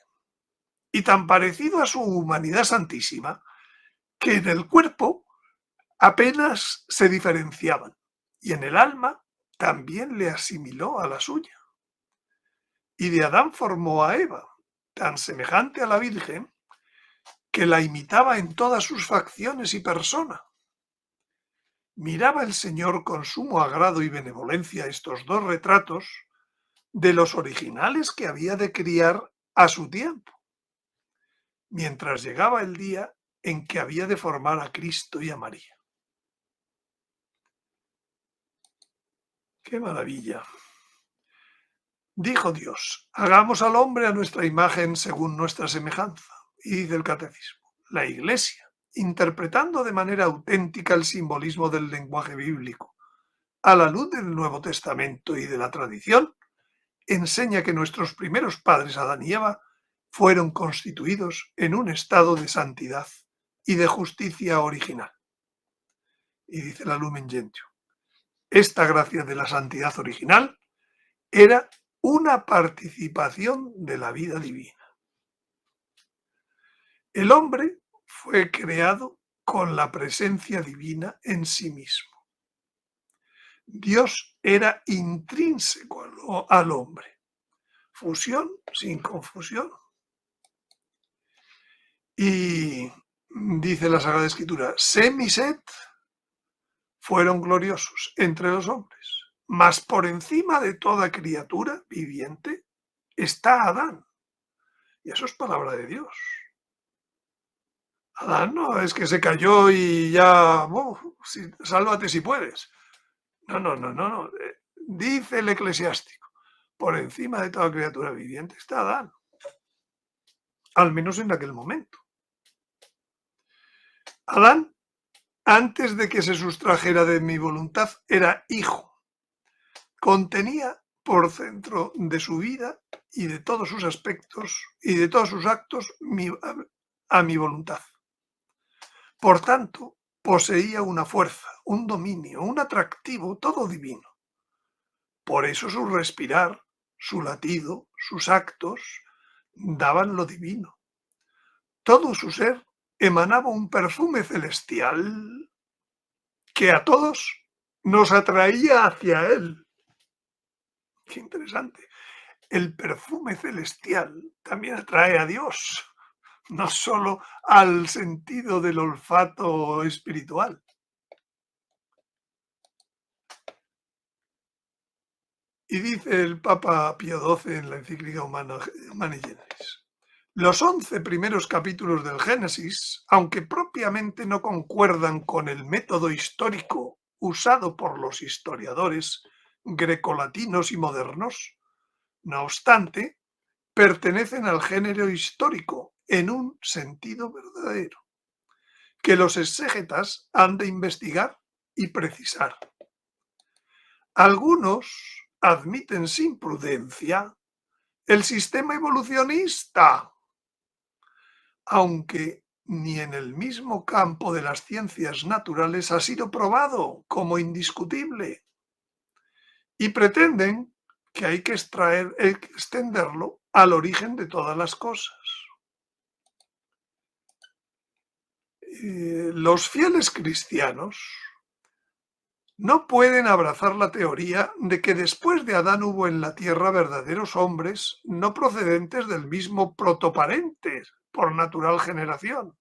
Y tan parecido a su humanidad santísima, que en el cuerpo apenas se diferenciaban. Y en el alma también le asimiló a la suya. Y de Adán formó a Eva, tan semejante a la Virgen, que la imitaba en todas sus facciones y persona. Miraba el Señor con sumo agrado y benevolencia estos dos retratos de los originales que había de criar a su tiempo, mientras llegaba el día en que había de formar a Cristo y a María. ¡Qué maravilla! Dijo Dios, hagamos al hombre a nuestra imagen según nuestra semejanza. Y dice el Catecismo, la Iglesia, interpretando de manera auténtica el simbolismo del lenguaje bíblico, a la luz del Nuevo Testamento y de la tradición, enseña que nuestros primeros padres, Adán y Eva, fueron constituidos en un estado de santidad y de justicia original. Y dice la Lumen Gentium, esta gracia de la santidad original era una participación de la vida divina. El hombre fue creado con la presencia divina en sí mismo. Dios era intrínseco al hombre. Fusión sin confusión. Y dice la Sagrada Escritura, Sem y Set fueron gloriosos entre los hombres, mas por encima de toda criatura viviente está Adán. Y eso es palabra de Dios. Adán no es que se cayó y ya, sálvate si puedes. No. Dice el eclesiástico, por encima de toda criatura viviente está Adán. Al menos en aquel momento. Adán, antes de que se sustrajera de mi voluntad, era hijo. Contenía por centro de su vida y de todos sus aspectos y de todos sus actos a mi voluntad. Por tanto, poseía una fuerza, un dominio, un atractivo, todo divino. Por eso su respirar, su latido, sus actos daban lo divino. Todo su ser emanaba un perfume celestial que a todos nos atraía hacia él. Qué interesante. El perfume celestial también atrae a Dios, no solo al sentido del olfato espiritual. Y dice el Papa Pío XII en la encíclica Humani Generis, los 11 primeros capítulos del Génesis, aunque propiamente no concuerdan con el método histórico usado por los historiadores grecolatinos y modernos, no obstante, pertenecen al género histórico en un sentido verdadero, que los exégetas han de investigar y precisar. Algunos admiten sin prudencia el sistema evolucionista, aunque ni en el mismo campo de las ciencias naturales ha sido probado como indiscutible, y pretenden que hay que extenderlo al origen de todas las cosas. Los fieles cristianos no pueden abrazar la teoría de que después de Adán hubo en la tierra verdaderos hombres no procedentes del mismo protoparente por natural generación.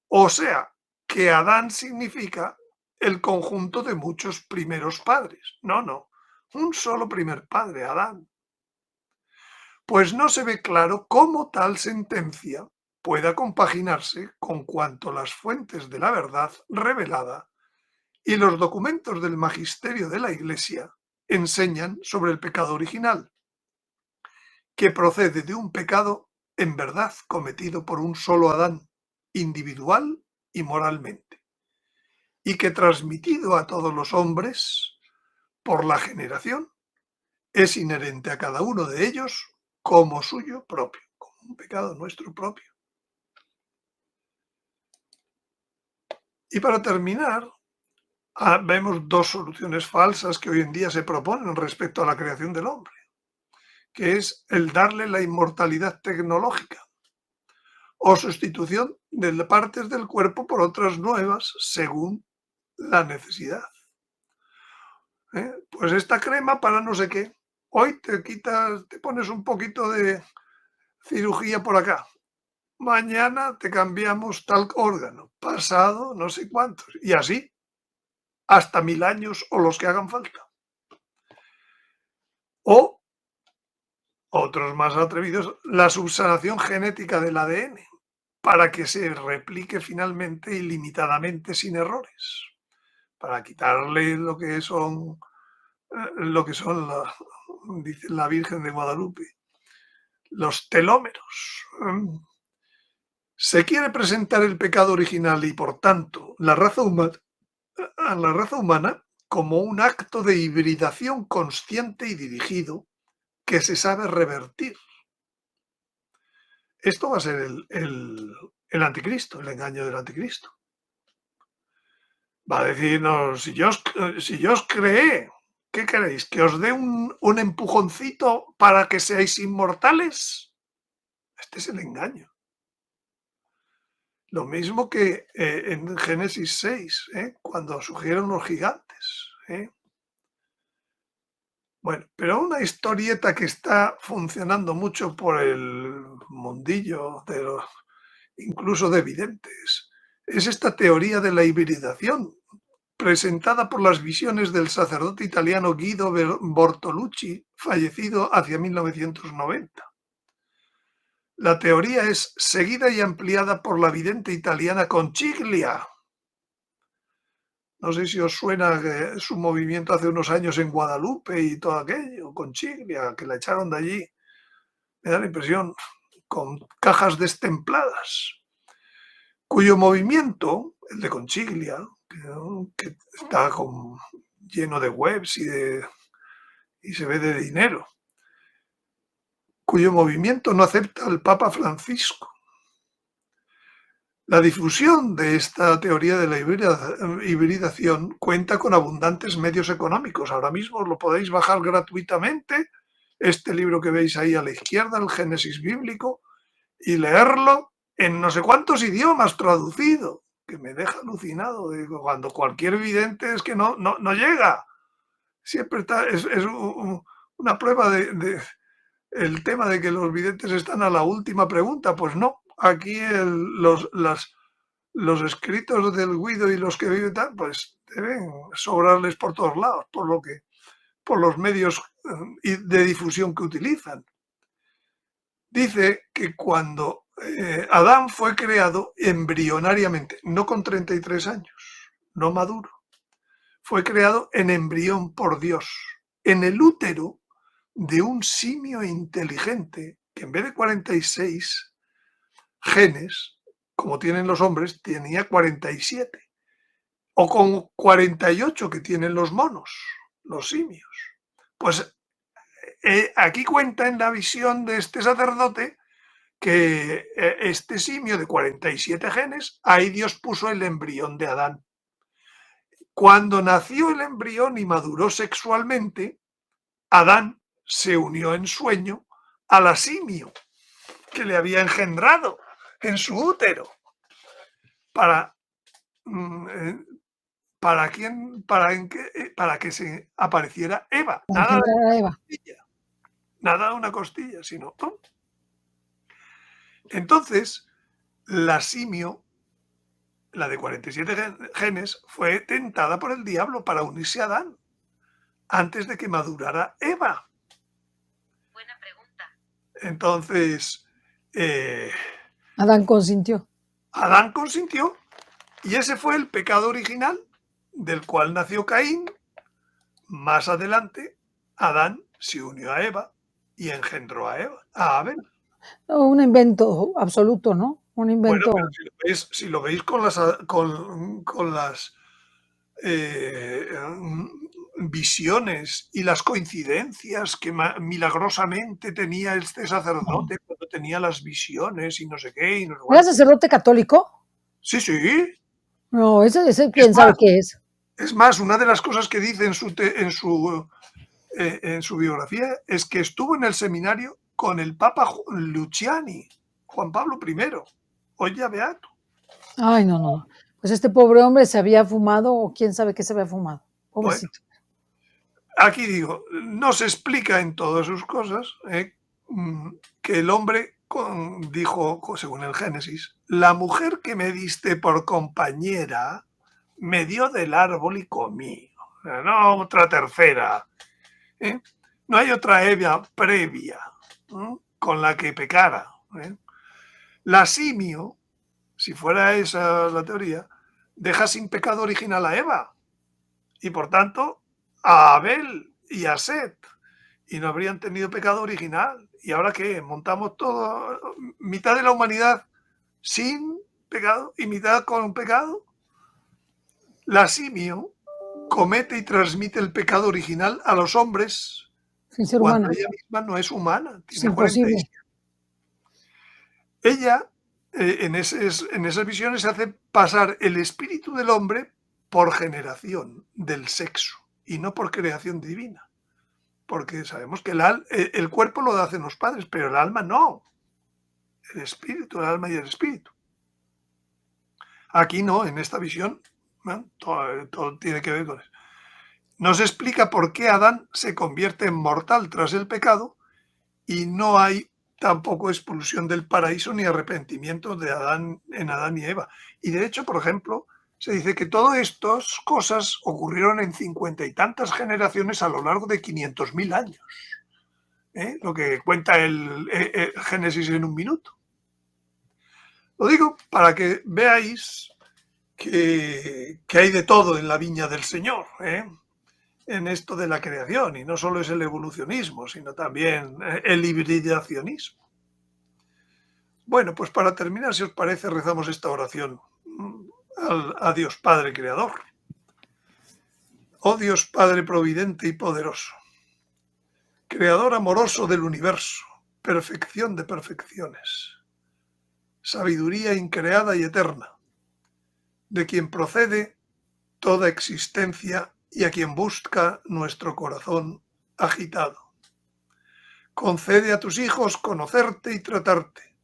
O sea, que Adán significa el conjunto de muchos primeros padres. No, un solo primer padre, Adán. Pues no se ve claro cómo tal sentencia pueda compaginarse con cuanto las fuentes de la verdad revelada y los documentos del magisterio de la Iglesia enseñan sobre el pecado original, que procede de un pecado en verdad cometido por un solo Adán, individual y moralmente, y que transmitido a todos los hombres por la generación, es inherente a cada uno de ellos como suyo propio, como un pecado nuestro propio. Y para terminar, vemos dos soluciones falsas que hoy en día se proponen respecto a la creación del hombre, que es el darle la inmortalidad tecnológica o sustitución de partes del cuerpo por otras nuevas según la necesidad. Pues esta crema para no sé qué. Hoy te quitas, te pones un poquito de cirugía por acá. Mañana te cambiamos tal órgano. Pasado no sé cuántos. Y así hasta 1000 años o los que hagan falta. O otros más atrevidos, la subsanación genética del ADN para que se replique finalmente ilimitadamente sin errores, para quitarle lo que son dice la Virgen de Guadalupe, los telómeros. Se quiere presentar el pecado original y, por tanto, a la raza humana como un acto de hibridación consciente y dirigido que se sabe revertir. Esto va a ser el anticristo, el engaño del anticristo. Va a decirnos, si yo os creé, ¿qué queréis? ¿Que os dé un empujoncito para que seáis inmortales? Este es el engaño. Lo mismo que en Génesis 6, cuando surgieron los gigantes. Bueno, pero una historieta que está funcionando mucho por el mundillo incluso de videntes, es esta teoría de la hibridación, presentada por las visiones del sacerdote italiano Guido Bortolucci, fallecido hacia 1990. La teoría es seguida y ampliada por la vidente italiana Conchiglia. No sé si os suena su movimiento hace unos años en Guadalupe y todo aquello, Conchiglia, que la echaron de allí. Me da la impresión, con cajas destempladas, cuyo movimiento, el de Conchiglia, que está lleno de webs y se ve de dinero, cuyo movimiento no acepta al Papa Francisco. La difusión de esta teoría de la hibridación cuenta con abundantes medios económicos. Ahora mismo lo podéis bajar gratuitamente, este libro que veis ahí a la izquierda, el Génesis bíblico, y leerlo en no sé cuántos idiomas traducido, que me deja alucinado. Cuando cualquier vidente es que no llega. Siempre es una prueba de el tema de que los videntes están a la última pregunta. Pues no, aquí los escritos del Guido y los que viven tal, pues deben sobrarles por todos lados, por los medios de difusión que utilizan. Dice que cuando Adán fue creado embrionariamente, no con 33 años, no maduro, fue creado en embrión por Dios, en el útero de un simio inteligente que en vez de 46 genes, como tienen los hombres, tenía 47, o con 48 que tienen los monos, los simios. Pues aquí cuenta en la visión de este sacerdote que este simio de 47 genes, ahí Dios puso el embrión de Adán. Cuando nació el embrión y maduró sexualmente, Adán se unió en sueño a la simio que le había engendrado en su útero. ¿Para que se apareciera Eva? Nada de una costilla, nada de una costilla, sino ¡pum! Entonces, la simio, la de 47 genes, fue tentada por el diablo para unirse a Adán antes de que madurara Eva. Buena pregunta. Entonces, Adán consintió. Adán consintió y ese fue el pecado original del cual nació Caín. Más adelante, Adán se unió a Eva y engendró a Abel. No, un invento absoluto, ¿no? Un Bueno, invento. pero si lo veis con las visiones y las coincidencias que milagrosamente tenía este sacerdote cuando tenía las visiones y no sé qué. Y no sé ¿Era cuánto. sacerdote católico? Sí, sí. No, ese quién sabe qué es. Es más, una de las cosas que dice en su biografía es que estuvo en el seminario con el Papa Luciani, Juan Pablo I, hoy ya beato. Ay, no. Pues este pobre hombre se había fumado, o quién sabe qué se había fumado. Pobrecito. Bueno, aquí digo, no se explica en todas sus cosas que el hombre dijo, según el Génesis, la mujer que me diste por compañera me dio del árbol y comí. No otra tercera. No hay otra Eva previa con la que pecara. La simio, si fuera esa la teoría, deja sin pecado original a Eva y por tanto a Abel y a Set, y no habrían tenido pecado original. ¿Y ahora qué? ¿Montamos todo, mitad de la humanidad sin pecado y mitad con pecado? La simio comete y transmite el pecado original a los hombres Sin ser cuando humano. ella misma no es humana, Es tiene imposible. 47. Ella, en esas visiones, hace pasar el espíritu del hombre por generación del sexo y no por creación divina. Porque sabemos que el cuerpo lo hacen los padres, pero el alma no. El espíritu, el alma y el espíritu. Aquí no, en esta visión, ¿no? Todo tiene que ver con eso. Nos explica por qué Adán se convierte en mortal tras el pecado y no hay tampoco expulsión del paraíso ni arrepentimiento en Adán y Eva. Y de hecho, por ejemplo, se dice que todas estas cosas ocurrieron en 50 y tantas generaciones a lo largo de 500.000 años. Lo que cuenta el Génesis en un minuto. Lo digo para que veáis que hay de todo en la viña del Señor, en esto de la creación, y no solo es el evolucionismo, sino también el hibridacionismo. Bueno, pues para terminar, si os parece, rezamos esta oración a Dios Padre Creador. Oh Dios Padre Providente y Poderoso, Creador amoroso del universo, perfección de perfecciones, sabiduría increada y eterna, de quien procede toda existencia y a quien busca nuestro corazón agitado. Concede a tus hijos conocerte y tratarte,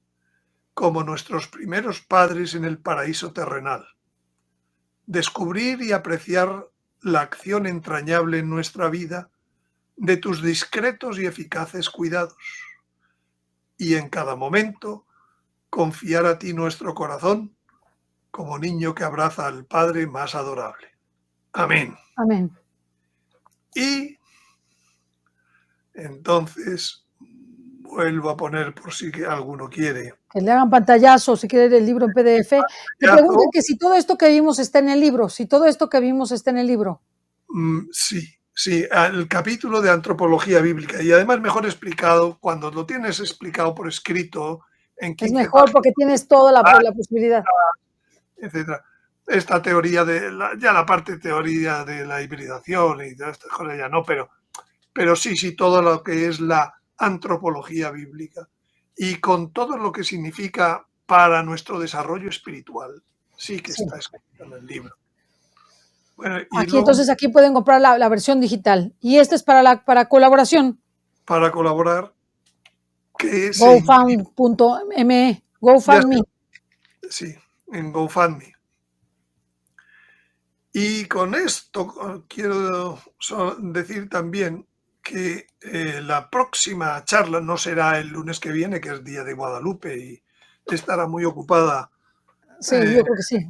como nuestros primeros padres en el paraíso terrenal. Descubrir y apreciar la acción entrañable en nuestra vida de tus discretos y eficaces cuidados. Y en cada momento confiar a ti nuestro corazón como niño que abraza al Padre más adorable. Amén. Amén. Y entonces vuelvo a poner por si alguno quiere. Que le hagan pantallazo si quiere el libro en PDF. Te preguntan que si todo esto que vimos está en el libro, Sí, el capítulo de antropología bíblica, y además mejor explicado, cuando lo tienes explicado por escrito en 15 es mejor páginas, porque tienes toda la posibilidad. etcétera. Esta teoría ya la parte teoría de la hibridación y todas estas cosas ya no, pero sí, todo lo que es la antropología bíblica y con todo lo que significa para nuestro desarrollo espiritual, sí que está escrito en el libro. Bueno, Entonces aquí pueden comprar la versión digital. Y este es para colaboración. Para colaborar, que es GoFund.me. GoFundMe. Sí, en GoFundMe. Y con esto quiero decir también que la próxima charla no será el lunes que viene, que es Día de Guadalupe, y estará muy ocupada. Sí, yo creo que sí.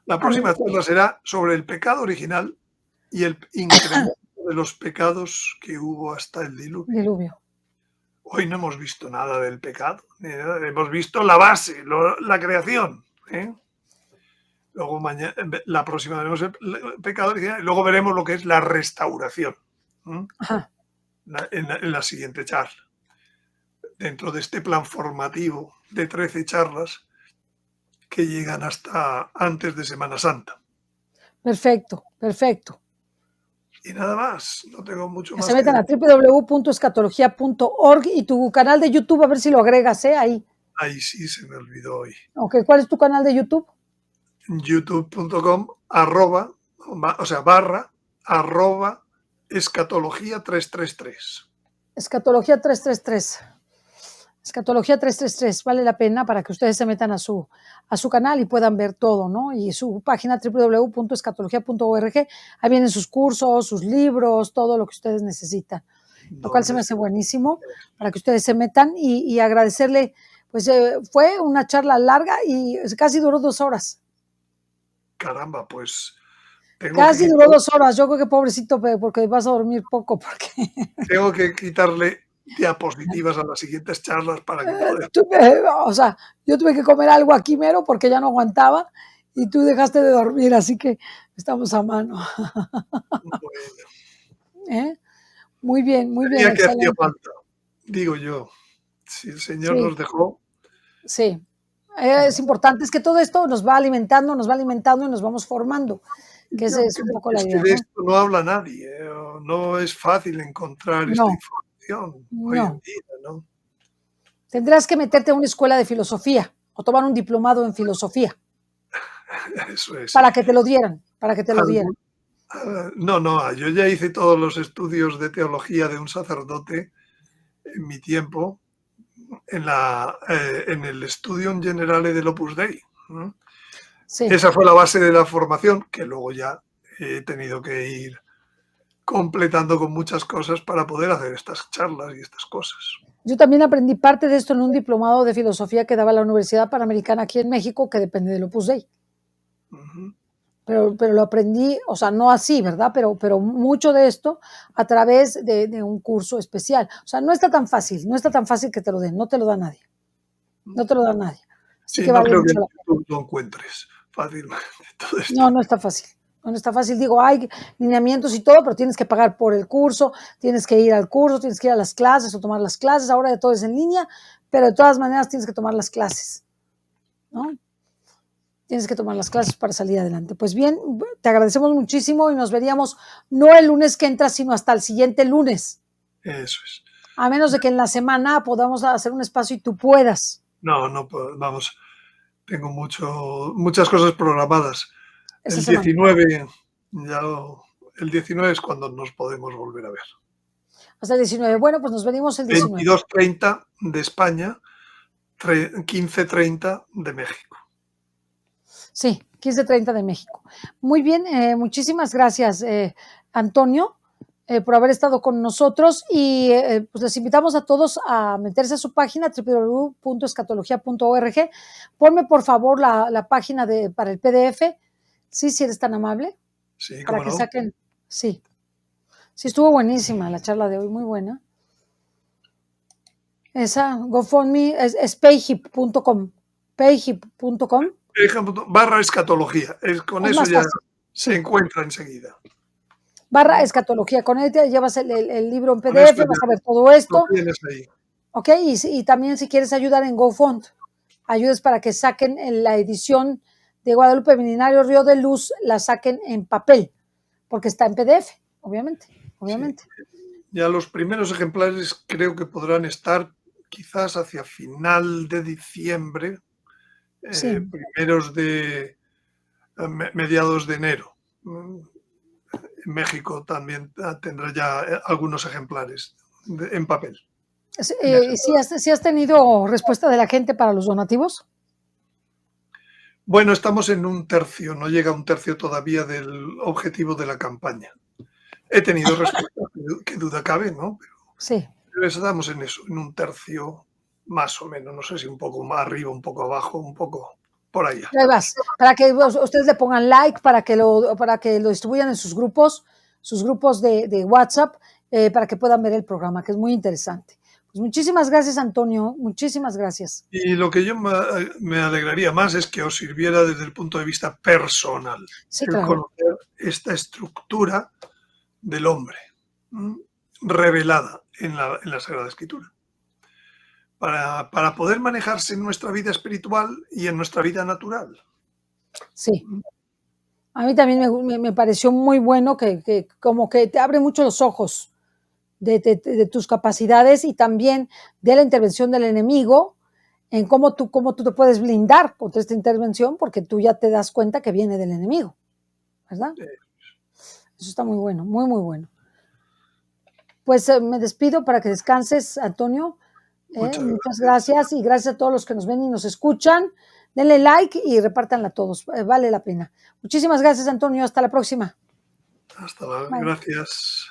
La próxima charla será sobre el pecado original y el incremento de los pecados que hubo hasta el diluvio. Hoy no hemos visto nada del pecado, hemos visto la base, la creación. Luego la próxima veremos el pecado y luego veremos lo que es la restauración. En la siguiente charla. Dentro de este plan formativo de 13 charlas que llegan hasta antes de Semana Santa. Perfecto. Y nada más, no tengo mucho más. Se metan a www.escatología.org y tu canal de YouTube, a ver si lo agregas, ahí. Ahí sí, se me olvidó hoy. Ok, ¿cuál es tu canal de YouTube? youtube.com / escatología 333. Escatología 333. Escatología 333. Vale la pena para que ustedes se metan a su canal y puedan ver todo, ¿no? Y su página www.escatología.org. Ahí vienen sus cursos, sus libros, todo lo que ustedes necesitan. Lo cual se me hace buenísimo para que ustedes se metan y agradecerle. Pues fue una charla larga y casi duró 2 horas. Caramba, pues. Casi duró 2 horas. Yo creo que pobrecito, porque vas a dormir poco. Tengo que quitarle diapositivas a las siguientes charlas para que puedas. O sea, yo tuve que comer algo aquí mero porque ya no aguantaba y tú dejaste de dormir, así que estamos a mano. Bueno. Muy bien. Ya que hacía falta, digo yo. Si el Señor nos dejó. Sí, es importante, es que todo esto nos va alimentando y nos vamos formando, que esa es un poco la idea. De esto no habla nadie, no es fácil encontrar esta información hoy en día, ¿no? Tendrás que meterte a una escuela de filosofía o tomar un diplomado en filosofía. Eso es. Para que te lo dieran, No, yo ya hice todos los estudios de teología de un sacerdote en mi tiempo, en el Studium Generale del Opus Dei. Sí. Esa fue la base de la formación, que luego ya he tenido que ir completando con muchas cosas para poder hacer estas charlas y estas cosas. Yo también aprendí parte de esto en un diplomado de filosofía que daba la Universidad Panamericana aquí en México, que depende del Opus Dei. Pero lo aprendí, o sea, no así, ¿verdad? Pero mucho de esto a través de un curso especial. O sea, no está tan fácil que te lo den, no te lo da nadie. Así que vale mucho la pena. Tú lo encuentres fácilmente todo esto. No está fácil. No está fácil, digo, hay lineamientos y todo, pero tienes que pagar por el curso, tienes que ir al curso, tienes que ir a las clases o tomar las clases, ahora ya todo es en línea, pero de todas maneras tienes que tomar las clases, ¿no? Tienes que tomar las clases para salir adelante. Pues bien, te agradecemos muchísimo y nos veríamos no el lunes que entra, sino hasta el siguiente lunes. Eso es. A menos de que en la semana podamos hacer un espacio y tú puedas. No, vamos, tengo muchas cosas programadas. El 19, el 19 es cuando nos podemos volver a ver. Hasta el 19. Bueno, pues nos venimos el 19. 22:30 de España, 15:30 de México. Sí, 15:30 de México. Muy bien, muchísimas gracias, Antonio, por haber estado con nosotros y pues les invitamos a todos a meterse a su página www.escatología.org. Ponme por favor la página para el PDF, sí, si eres tan amable. Sí, para que saquen. Sí, estuvo buenísima la charla de hoy, muy buena. Esa, GoFundMe, es payhip.com. Payhip.com. /escatología. Con eso ya se encuentra enseguida. /escatología. Con él te llevas el libro en PDF, vas a ver todo esto. Lo tienes ahí. Ok, y también si quieres ayudar en GoFund, ayudes para que saquen la edición de Guadalupe Veninarios Río de Luz, la saquen en papel, porque está en PDF, obviamente. Sí. Ya los primeros ejemplares creo que podrán estar quizás hacia final de diciembre, mediados de enero. En México también tendrá ya algunos ejemplares en papel. ¿Sí has tenido respuesta de la gente para los donativos? Bueno, estamos en 1/3, no llega a 1/3 todavía del objetivo de la campaña. He tenido respuesta, qué duda cabe, ¿no? Pero estamos en eso, en 1/3 más o menos, no sé si un poco más arriba, un poco abajo, un poco por allá. Ahí vas, para que ustedes le pongan like, para que lo distribuyan en sus grupos de WhatsApp, para que puedan ver el programa, que es muy interesante. Pues muchísimas gracias, Antonio, muchísimas gracias. Y lo que yo me alegraría más es que os sirviera desde el punto de vista personal, Sí, el claro. conocer esta estructura del hombre, revelada en la Sagrada Escritura, para poder manejarse en nuestra vida espiritual y en nuestra vida natural. Sí. A mí también me pareció muy bueno que como que te abre mucho los ojos de tus capacidades y también de la intervención del enemigo en cómo tú te puedes blindar contra esta intervención porque tú ya te das cuenta que viene del enemigo, ¿verdad? Eso está muy bueno, muy, muy bueno. Pues me despido para que descanses, Antonio. Muchas gracias y gracias a todos los que nos ven y nos escuchan. Denle like y repártanla a todos, vale la pena. Muchísimas gracias, Antonio. Hasta la próxima. Hasta luego. Bye. Gracias.